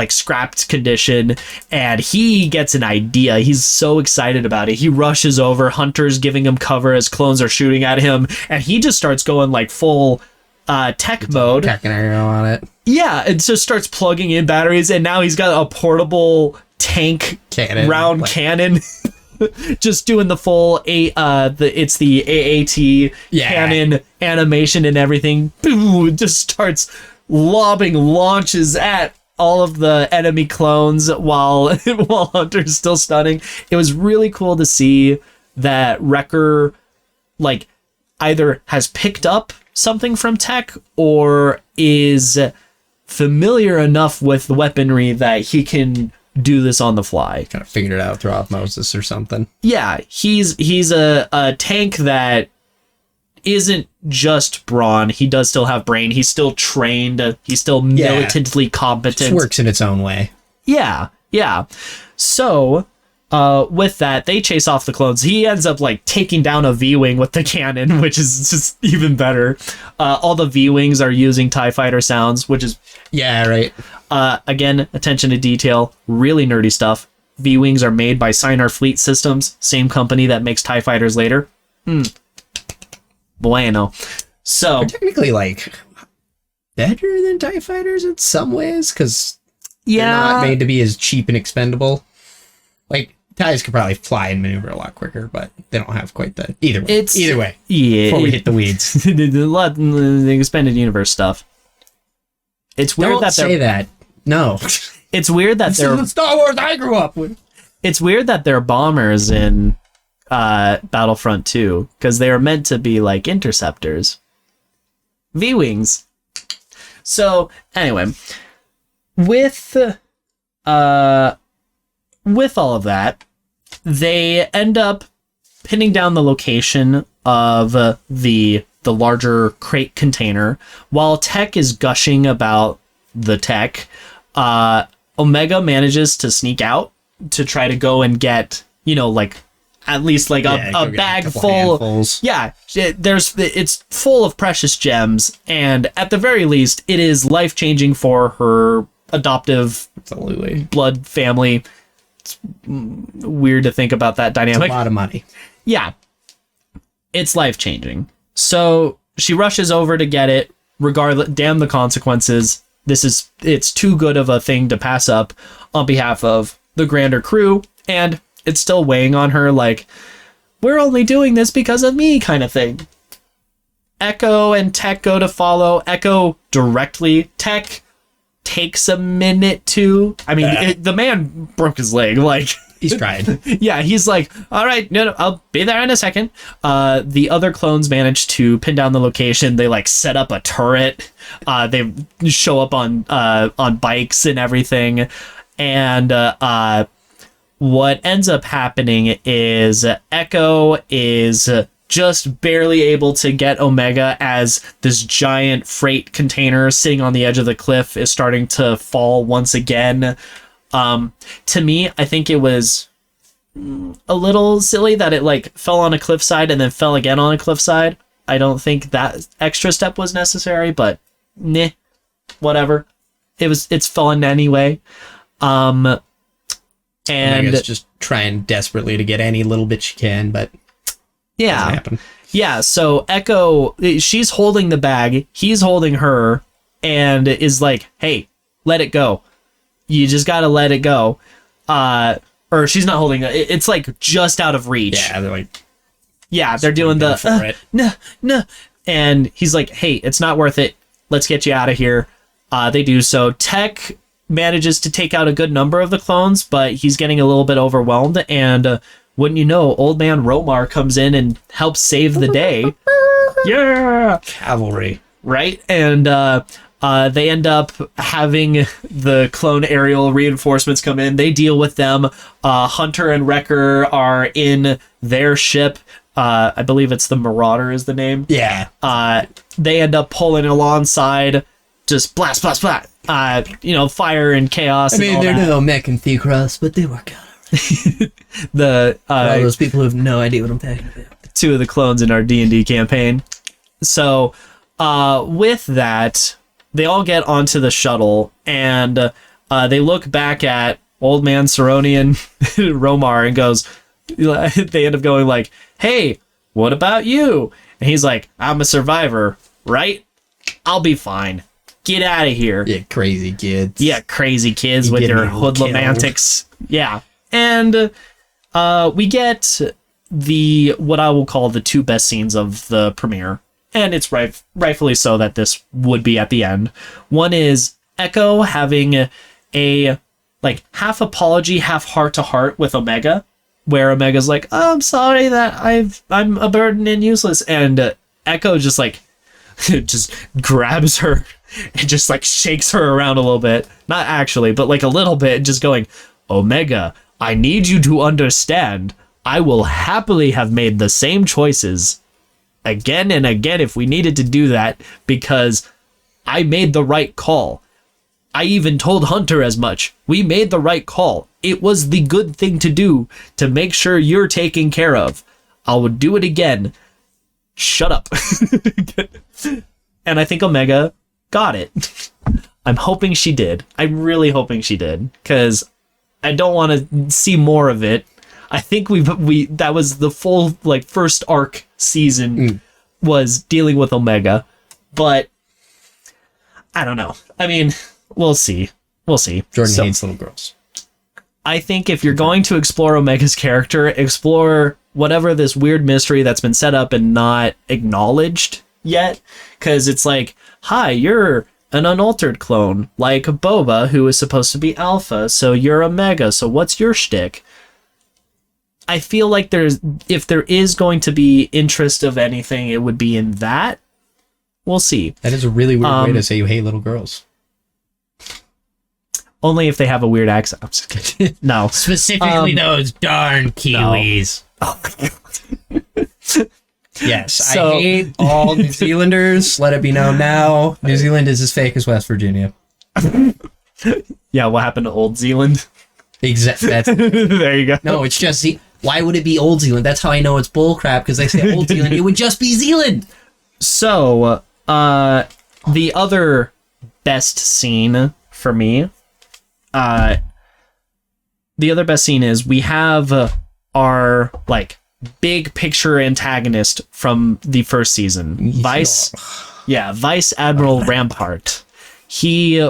scrapped condition, and he gets an idea. He's so excited about it. He rushes over. Hunter's giving him cover as clones are shooting at him, and he just starts going full tech mode. Tech and arrow on it. Yeah, and so starts plugging in batteries, and now he's got a portable tank round cannon. Just doing the full it's the AAT cannon animation and everything. Boom, just starts lobbing launches at all of the enemy clones while Hunter's still stunning. It was really cool to see that Wrecker either has picked up something from tech or is familiar enough with the weaponry that he can do this on the fly. Kind of figured it out through osmosis or something. Yeah, he's a tank that isn't just brawn. He does still have brain. He's still trained. He's still militantly competent. Just works in its own way. Yeah. So, with that, they chase off the clones. He ends up taking down a V-Wing with the cannon, which is just even better. All the V-Wings are using TIE fighter sounds, which is... Yeah, right. Again, attention to detail, really nerdy stuff. V-Wings are made by Sinar Fleet Systems, same company that makes TIE fighters later. Bueno. So... They're technically, better than TIE fighters in some ways, because they're not made to be as cheap and expendable. TIEs could probably fly and maneuver a lot quicker, but they don't have quite the... Either way. Yeah. Before we hit the weeds. A lot of the expanded universe stuff. It's weird Don't say that. No. It's weird that they're... This is the Star Wars I grew up with. It's weird that they're bombers in Battlefront 2, because they are meant to be interceptors. V-Wings. So, anyway. With all of that, they end up pinning down the location of the larger crate container. While Tech is gushing about the tech, Omega manages to sneak out to try to go and get, at least a bag full. It's full of precious gems, and at the very least, it is life-changing for her adoptive blood family. It's weird to think about that dynamic. It's a lot of money. Yeah. It's life-changing. So she rushes over to get it. Regardless, damn the consequences. It's too good of a thing to pass up on behalf of the grander crew, and it's still weighing on her we're only doing this because of me kind of thing. Echo and Tech go to follow. Echo directly. Tech takes a minute to... I mean, the man broke his leg. He's trying. Yeah, he's all right, no, I'll be there in a second. The other clones manage to pin down the location. They set up a turret. They show up on bikes and everything. And what ends up happening is Echo is just barely able to get Omega as this giant freight container sitting on the edge of the cliff is starting to fall once again. To me, I think it was a little silly that it like fell on a cliffside and then fell again on a cliffside. I don't think that extra step was necessary, but whatever. It's fun anyway. And Omega's just trying desperately to get any little bit she can, but yeah, doesn't happen. Yeah. So Echo, she's holding the bag, he's holding her, and is like, "Hey, let it go. You just gotta let it go." Or she's not holding it. It's like just out of reach. Yeah, they're like, yeah, they're doing the no, and he's like, "Hey, it's not worth it. Let's get you out of here." They do so. Tech manages to take out a good number of the clones, but he's getting a little bit overwhelmed. And wouldn't you know, old man Romar comes in and helps save the day. Yeah, cavalry, right? And they end up having the clone aerial reinforcements come in. They deal with them. Hunter and Wrecker are in their ship. I believe it's the Marauder is the name. Yeah. They end up pulling alongside. Just blast, blast, blast. Fire and chaos. I mean, they're no mech and Thecross, but they work out. All those people who have no idea what I'm talking about. 2 of the clones in our D&D campaign. So, with that, they all get onto the shuttle, and they look back at old man Saronian Romar and goes, they end up going like, "Hey, what about you?" And he's like, "I'm a survivor, right? I'll be fine. Get out of here." Yeah, crazy kids. Yeah, crazy kids with your hoodlum antics. Yeah. And we get what I will call the 2 best scenes of the premiere. And it's rightfully so that this would be at the end. One is Echo having a like half apology, half heart to heart with Omega, where Omega's like, "Oh, I'm sorry that I'm a burden and useless," and Echo just like just grabs her and just like shakes her around a little bit, not actually, but like a little bit, just going, "Omega, I need you to understand. I will happily have made the same choices again and again if we needed to do that, because I made the right call. I even told Hunter as much. We made the right call. It was the good thing to do to make sure you're taken care of. I would do it again. Shut up." And I think Omega got it. I'm hoping she did. I'm really hoping she did, because I don't want to see more of it. I think we that was the full like first arc season was dealing with Omega, but I don't know. I mean, we'll see. Jordan hates little girls. I think if you're going to explore Omega's character, explore whatever this weird mystery that's been set up and not acknowledged yet, because it's like, "Hi, you're an unaltered clone, like Boba, who is supposed to be Alpha, so you're Omega, so what's your shtick?" I feel like if there is going to be interest of anything, it would be in that. We'll see. That is a really weird way to say you hate little girls. Only if they have a weird accent. I'm just kidding. No. Specifically those darn Kiwis. No. Oh my God. Yes, I hate all New Zealanders. Let it be known now. New Zealand is as fake as West Virginia. Yeah, what happened to Old Zealand? Exactly. There you go. No, it's just why would it be Old Zealand? That's how I know it's bullcrap, because they say Old Zealand. It would just be Zealand. So, the other best scene for me, the other best scene is we have our like big picture antagonist from the first season, Vice Admiral Rampart. He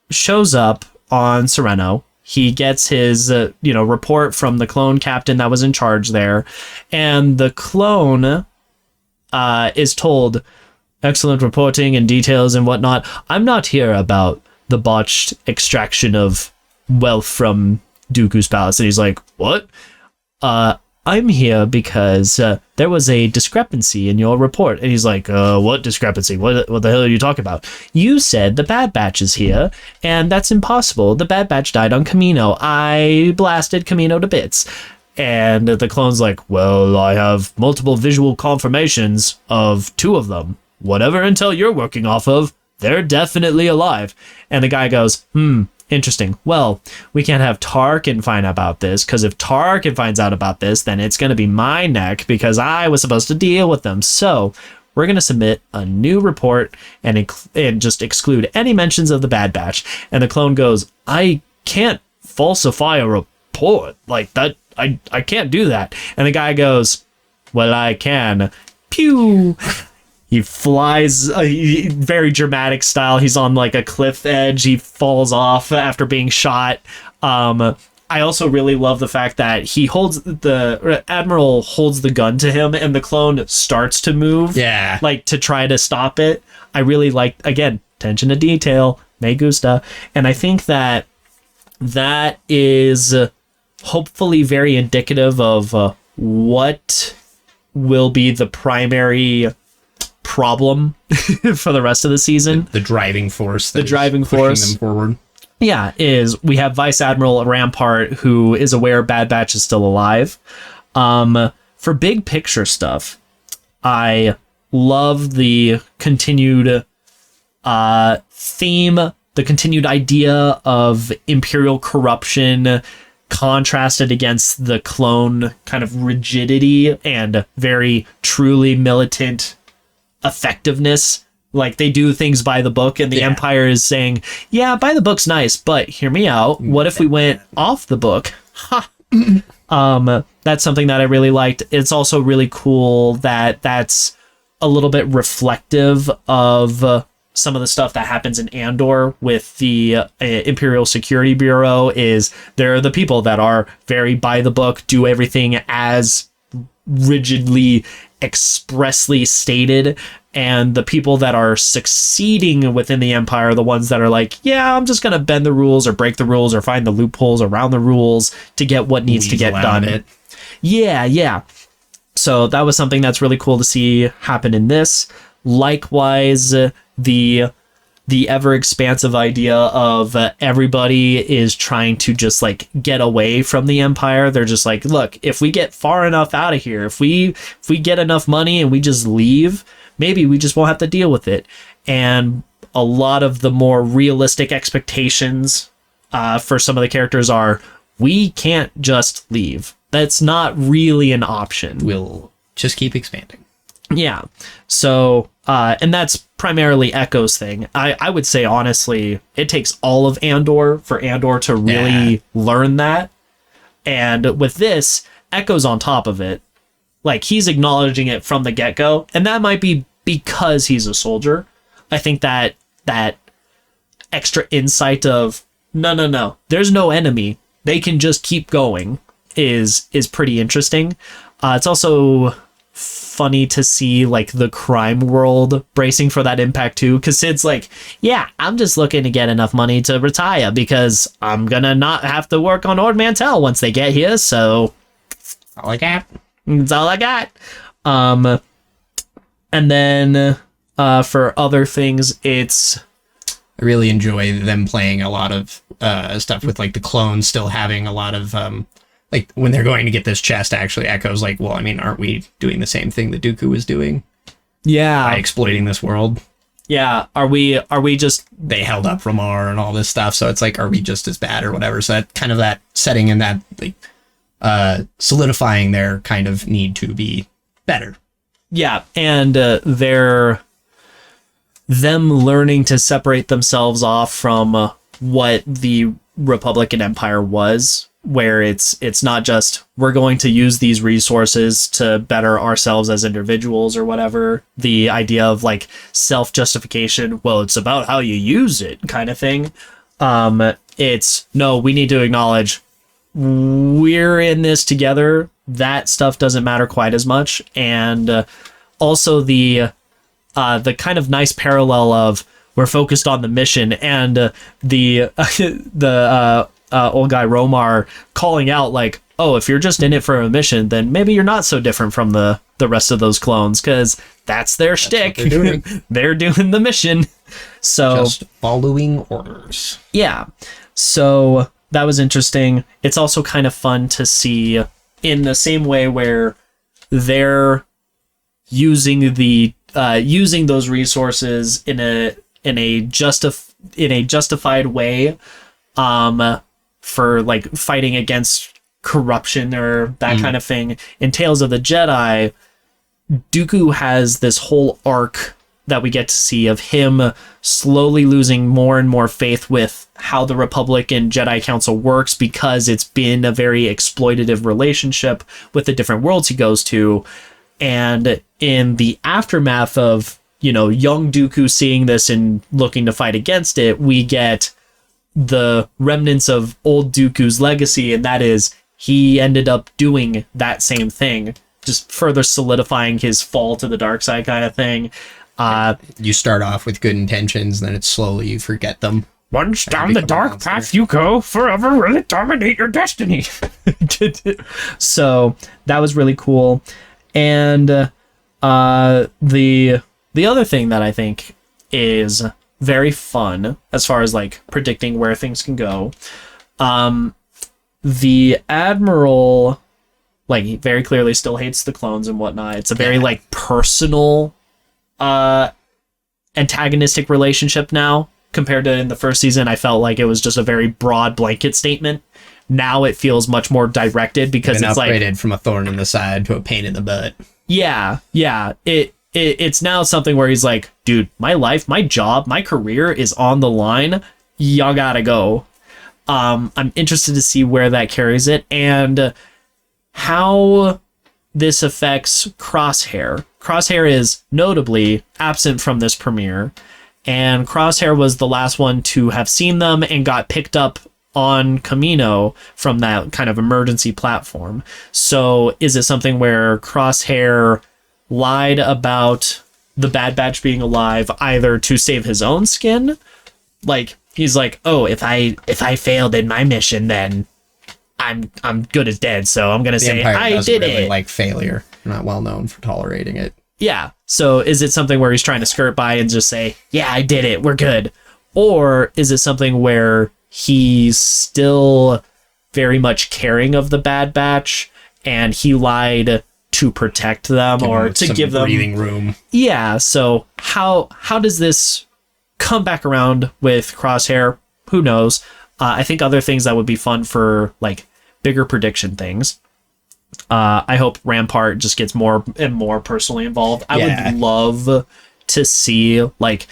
shows up on Sereno. He gets his, report from the clone captain that was in charge there. And the clone is told, "Excellent reporting and details and whatnot. I'm not here about the botched extraction of wealth from Dooku's palace." And he's like, "What? I'm I'm here because there was a discrepancy in your report. And he's like, what discrepancy? What the hell are you talking about? You said the Bad Batch is here, and that's impossible. The Bad Batch died on Camino. I blasted Camino to bits. And the clone's like, well, I have multiple visual confirmations of 2 of them. Whatever intel you're working off of, they're definitely alive. And the guy goes, interesting. Well, we can't have Tarkin find out about this, because if Tarkin finds out about this, then it's going to be my neck, because I was supposed to deal with them. So we're going to submit a new report and just exclude any mentions of the Bad Batch. And the clone goes, I can't falsify a report like that. I can't do that. And the guy goes, well, I can. Pew! He flies, very dramatic style. He's on like a cliff edge. He falls off after being shot. I also really love the fact that Admiral holds the gun to him and the clone starts to move. Yeah. Like to try to stop it. I really like, again, attention to detail. Me gusta. And I think that is hopefully very indicative of what will be the primary problem for the rest of the season. The driving force. The driving force. Pushing them forward. Yeah, is we have Vice Admiral Rampart, who is aware Bad Batch is still alive. For big picture stuff, I love the continued theme, the continued idea of Imperial corruption contrasted against the clone kind of rigidity and very truly militant effectiveness. Like they do things by the book, and the Empire is saying, yeah, by the book's nice, but hear me out. What if we went off the book? Ha! That's something that I really liked. It's also really cool that that's a little bit reflective of some of the stuff that happens in Andor with the Imperial Security Bureau. Is they're the people that are very by the book, do everything as rigidly expressly stated, and the people that are succeeding within the Empire are the ones that are like, yeah, I'm just gonna bend the rules or break the rules or find the loopholes around the rules to get what needs to get done. Yeah. So that was something that's really cool to see happen in this. Likewise, the ever expansive idea of everybody is trying to just like get away from the Empire. They're just like, look, if we get far enough out of here, if we get enough money and we just leave, maybe we just won't have to deal with it. And a lot of the more realistic expectations for some of the characters are, we can't just leave. That's not really an option. We'll just keep expanding. Yeah. So, and that's primarily Echo's thing. I would say, honestly, it takes all of Andor for Andor to really learn that. And with this, Echo's on top of it. Like, he's acknowledging it from the get-go. And that might be because he's a soldier. I think that extra insight of, no, there's no enemy. They can just keep going is pretty interesting. It's also funny to see like the crime world bracing for that impact too, because Sid's like, yeah, I'm just looking to get enough money to retire because I'm gonna not have to work on Ord Mantell once they get here, so all I got. That's all I got. And then for other things, I really enjoy them playing a lot of stuff with like the clones still having a lot of like when they're going to get this chest. Actually, Echo's like, well, I mean, aren't we doing the same thing that Dooku was doing? Yeah, by exploiting this world. Yeah, are we just, they held up Ramar and all this stuff, so it's like, are we just as bad or whatever? So that kind of that setting and that like solidifying their kind of need to be better. Yeah, and them learning to separate themselves off from what the Republican Empire was, where it's not just we're going to use these resources to better ourselves as individuals or whatever. The idea of like self-justification, well, it's about how you use it kind of thing. It's no, we need to acknowledge we're in this together. That stuff doesn't matter quite as much. And also the kind of nice parallel of we're focused on the mission, and the old guy Romar calling out like, oh, if you're just in it for a mission, then maybe you're not so different from the rest of those clones, because that's their shtick. They're doing. They're doing the mission. So Just following orders. yeah. So that was interesting. It's also kind of fun to see in the same way where they're using the using those resources in a justified way for like fighting against corruption or that kind of thing. In Tales of the Jedi, Dooku has this whole arc that we get to see of him slowly losing more and more faith with how the Republic and Jedi Council works, because it's been a very exploitative relationship with the different worlds he goes to. And in the aftermath of, young Dooku seeing this and looking to fight against it, we get the remnants of old Dooku's legacy, and that is he ended up doing that same thing, just further solidifying his fall to the dark side kind of thing. You start off with good intentions, then it's slowly you forget them. Once down the dark path you go, forever will it dominate your destiny. So that was really cool. And the other thing that I think is very fun as far as like predicting where things can go, the Admiral, like, he very clearly still hates the clones and whatnot. It's a very like personal antagonistic relationship now, compared to in the first season. I felt like it was just a very broad blanket statement. Now it feels much more directed, because it's upgraded like from a thorn in the side to a pain in the butt. Yeah. It's now something where he's like, dude, my life, my job, my career is on the line. Y'all gotta go. I'm interested to see where that carries it and how this affects Crosshair. Crosshair is notably absent from this premiere, and Crosshair was the last one to have seen them and got picked up on Camino from that kind of emergency platform. So is it something where Crosshair lied about the Bad Batch being alive either to save his own skin? Like, he's like, oh, if I failed in my mission, then I'm good as dead, so I'm gonna say I did really it. Like failure. Not well known for tolerating it. Yeah. So is it something where he's trying to skirt by and just say, yeah, I did it, we're good? Or is it something where he's still very much caring of the Bad Batch and he lied to protect them or to give them breathing room? Yeah. So how does this come back around with Crosshair? Who knows? I think other things that would be fun for like bigger prediction things. I hope Rampart just gets more and more personally involved. I would love to see like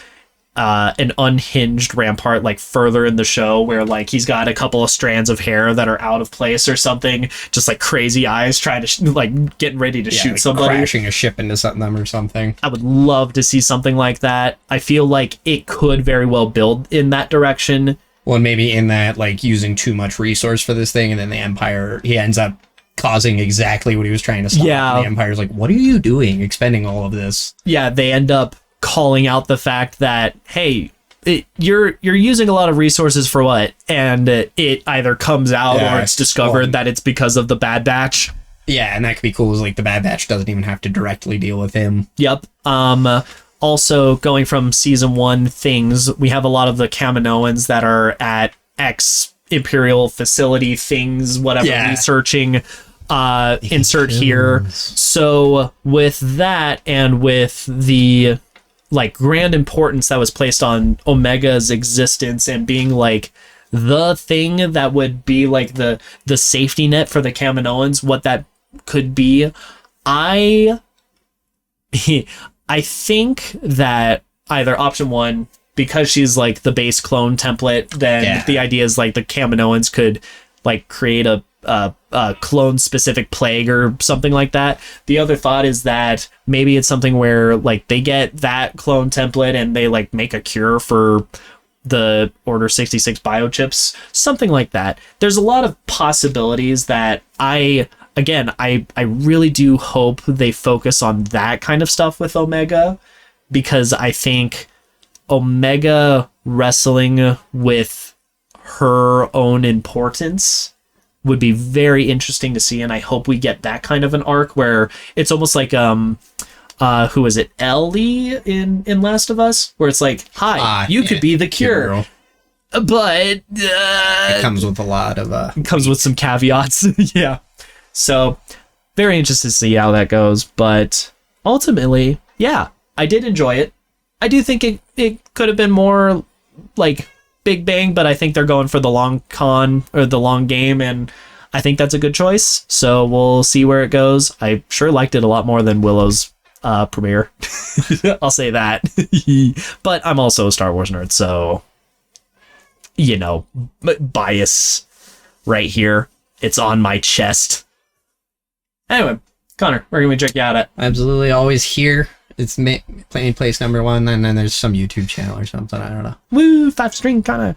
an unhinged Rampart like further in the show, where like he's got a couple of strands of hair that are out of place or something, just like crazy eyes trying to like getting ready to shoot like somebody, crashing a ship into them or something. I would love to see something like that. I feel like it could very well build in that direction. Well, and maybe in that, like, using too much resource for this thing, and then the Empire, he ends up causing exactly what he was trying to stop. Yeah. And the Empire's like, what are you doing, expending all of this? Yeah, they end up calling out the fact that, hey, you're using a lot of resources for what? And it either comes out or it's discovered that it's because of the Bad Batch. Yeah, and that could be cool, is like the Bad Batch doesn't even have to directly deal with him. Yep. Also, going from season 1 things, we have a lot of the Kaminoans that are at Imperial facility things, whatever, researching, insert here. So with that, and with the like grand importance that was placed on Omega's existence and being like the thing that would be like the safety net for the Kaminoans, what that could be, I think that either option 1, because she's like the base clone template, then the idea is like the Kaminoans could like create a clone specific plague or something like that. The other thought is that maybe it's something where like they get that clone template and they like make a cure for the Order 66 biochips, something like that. There's a lot of possibilities that I really do hope they focus on that kind of stuff with Omega, because I think Omega wrestling with her own importance would be very interesting to see, and I hope we get that kind of an arc where it's almost like who is it, Ellie in Last of Us, where it's like, hi, you could be the cure. Girl. But It comes with a lot of it comes with some caveats. Yeah. So very interested to see how that goes. But ultimately, yeah, I did enjoy it. I do think it could have been more like Big Bang, but I think they're going for the long con or the long game, and I think that's a good choice. So we'll see where it goes. I sure liked it a lot more than Willow's premiere. I'll say that. But I'm also a Star Wars nerd, so bias right here. It's on my chest. Anyway, Connor, where can we check you out at? Absolutely, always here. It's playing place number 1, and then there's some YouTube channel or something. I don't know. Woo, 5-string Connor.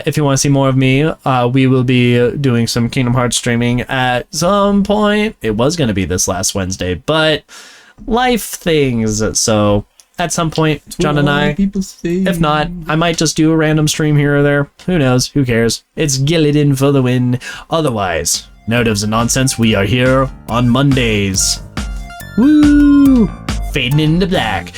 If you want to see more of me, we will be doing some Kingdom Hearts streaming at some point. It was going to be this last Wednesday, but life things. So at some point, John and I, if not, I might just do a random stream here or there. Who knows? Who cares? It's Gillidan for the win. Otherwise, Narratives and Nonsense, we are here on Mondays. Woo! Fading into black.